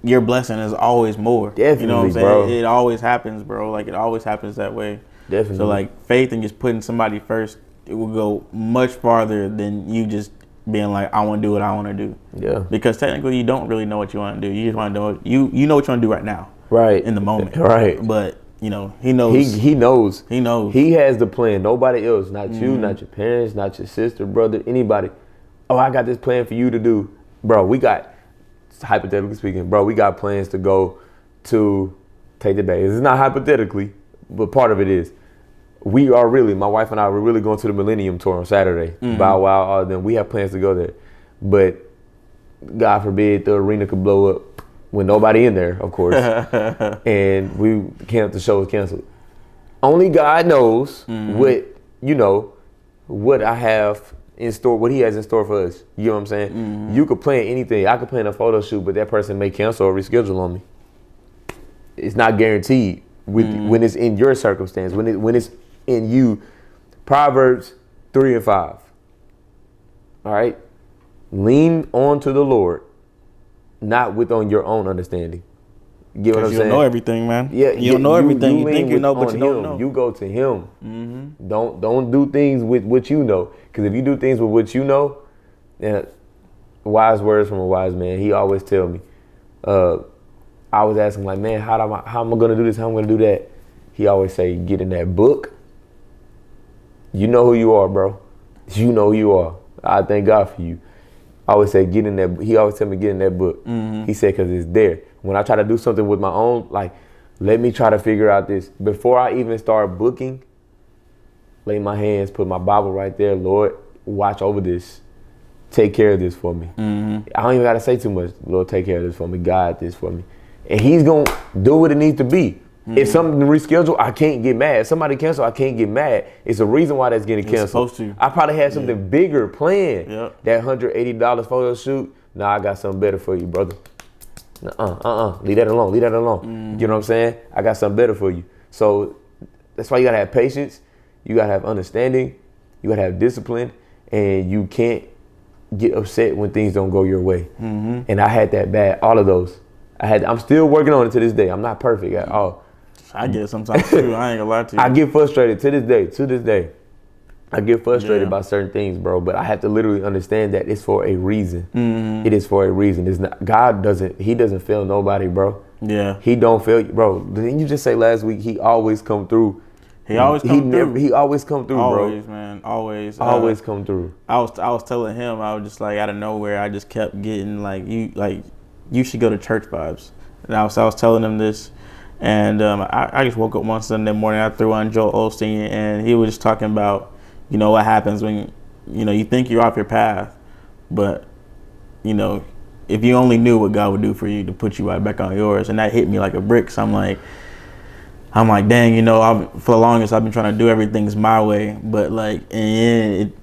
your blessing is always more. Definitely, you know what I'm saying? bro. It always happens, bro. Like it always happens that way. Definitely. So like faith and just putting somebody first, it will go much farther than you just being like, I want to do what I want to do. Yeah. Because technically, you don't really know what you want to do. You just want to know you know what you want to do right now. Right. In the moment. Right. But he knows. He knows. He knows. He has the plan. Nobody else. Not you. Not your parents. Not your sister, brother. Anybody. Oh, I got this plan for you to do, bro. We got, hypothetically speaking, bro. We got plans to go to take the day. It's not hypothetically, but part of it is. We are really, my wife and I, we're really going to the Millennium Tour on Saturday. Bow Wow, all of them. We have plans to go there. But God forbid the arena could blow up with nobody in there, of course. And the show was canceled. Only God knows what I have in store, what he has in store for us. You know what I'm saying? You could plan anything. I could plan a photo shoot, but that person may cancel or reschedule on me. It's not guaranteed when it's in your circumstance, when it's in you. Proverbs 3:5. All right? Lean on to the Lord, not on your own understanding. You get what I'm saying? You don't know everything, man. Yeah, you don't know everything. You think you know, but you him. don't know. You go to him. Don't do things with what you know, because if you do things with what you know, then wise words from a wise man. He always tell me. I was asking like, man, how am I gonna do this? How am I gonna do that? He always say, get in that book. You know who you are, bro. You know who you are. I thank God for you. I always say, get in that. He always tell me, get in that book. He said, because it's there. When I try to do something with my own, like, let me try to figure out this. Before I even start booking, lay my hands, put my Bible right there. Lord, watch over this. Take care of this for me. I don't even got to say too much. Lord, take care of this for me. Guide this for me. And he's going to do what it needs to be. If something rescheduled, I can't get mad. If somebody cancel, I can't get mad. It's a reason why that's getting canceled. Supposed to. I probably had something bigger planned. Yep. That $180 photo shoot. Nah, I got something better for you, brother. Leave that alone. Leave that alone. You know what I'm saying? I got something better for you. So that's why you got to have patience. You got to have understanding. You got to have discipline. And you can't get upset when things don't go your way. And I had that bad, all of those. I'm still working on it to this day. I'm not perfect at all. I get it sometimes too. I ain't gonna lie to you. I get frustrated to this day. I get frustrated by certain things, bro. But I have to literally understand that it's for a reason. It is for a reason. It's not. God doesn't. He doesn't fail nobody, bro. Yeah. He don't fail you, bro. Didn't you just say last week? He always come through. He always come through. He always come through, bro. Always, man. Always. Always come through. I was telling him, I was just like out of nowhere, I just kept getting you should go to church vibes. And I was telling him this, and I just woke up one Sunday morning. I threw on Joel Osteen, and he was just talking about, what happens when, you think you're off your path, but, if you only knew what God would do for you to put you right back on yours, and that hit me like a brick. So I'm like, dang, for the longest I've been trying to do everything's my way, but like, and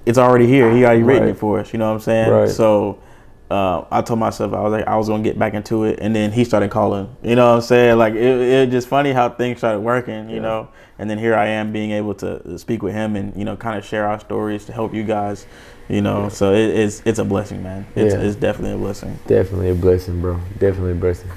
it's already here. He already written it for us. You know what I'm saying? Right. So. I told myself I was gonna get back into it, and then he started calling. You know what I'm saying? Like it just funny how things started working. You know, and then here I am being able to speak with him and kind of share our stories to help you guys. So it's a blessing, man. It's definitely a blessing. Definitely a blessing, bro. Definitely a blessing.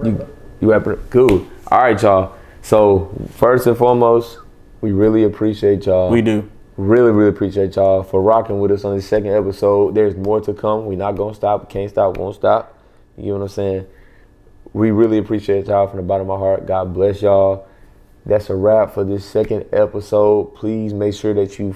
You wrapping up? Cool. All right, y'all. So first and foremost, we really appreciate y'all. We do. Really, really appreciate y'all for rocking with us on this second episode. There's more to come. We're not going to stop. Can't stop. Won't stop. You know what I'm saying? We really appreciate y'all from the bottom of my heart. God bless y'all. That's a wrap for this second episode. Please make sure that you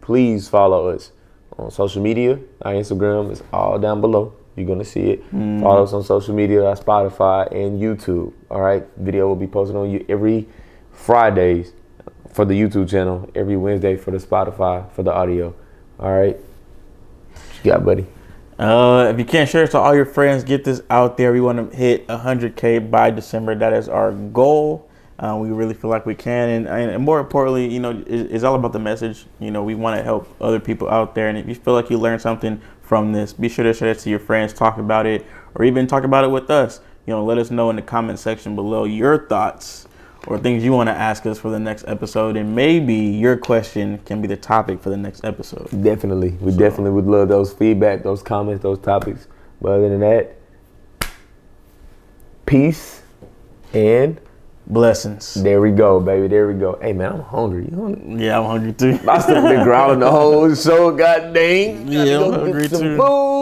please follow us on social media. Our Instagram is all down below. You're going to see it. Follow us on social media, our Spotify and YouTube. All right? Video will be posted on you every Fridays for the YouTube channel, every Wednesday for the Spotify for the audio. All right? What you got, buddy? If you can't share it to all your friends, get this out there. We want to hit 100K by December. That is our goal. We really feel like we can. And more importantly, it's all about the message. We want to help other people out there. And if you feel like you learned something from this, be sure to share it to your friends, talk about it, or even talk about it with us. Let us know in the comment section below your thoughts or things you want to ask us for the next episode, and maybe your question can be the topic for the next episode. Definitely. We definitely would love those feedback, those comments, those topics. But other than that, peace and blessings. there we go, baby. There we go. Hey, man, I'm hungry. You hungry? Yeah, I'm hungry too. I still been growling the whole show. God dang. Yeah, I'm hungry Some too. food.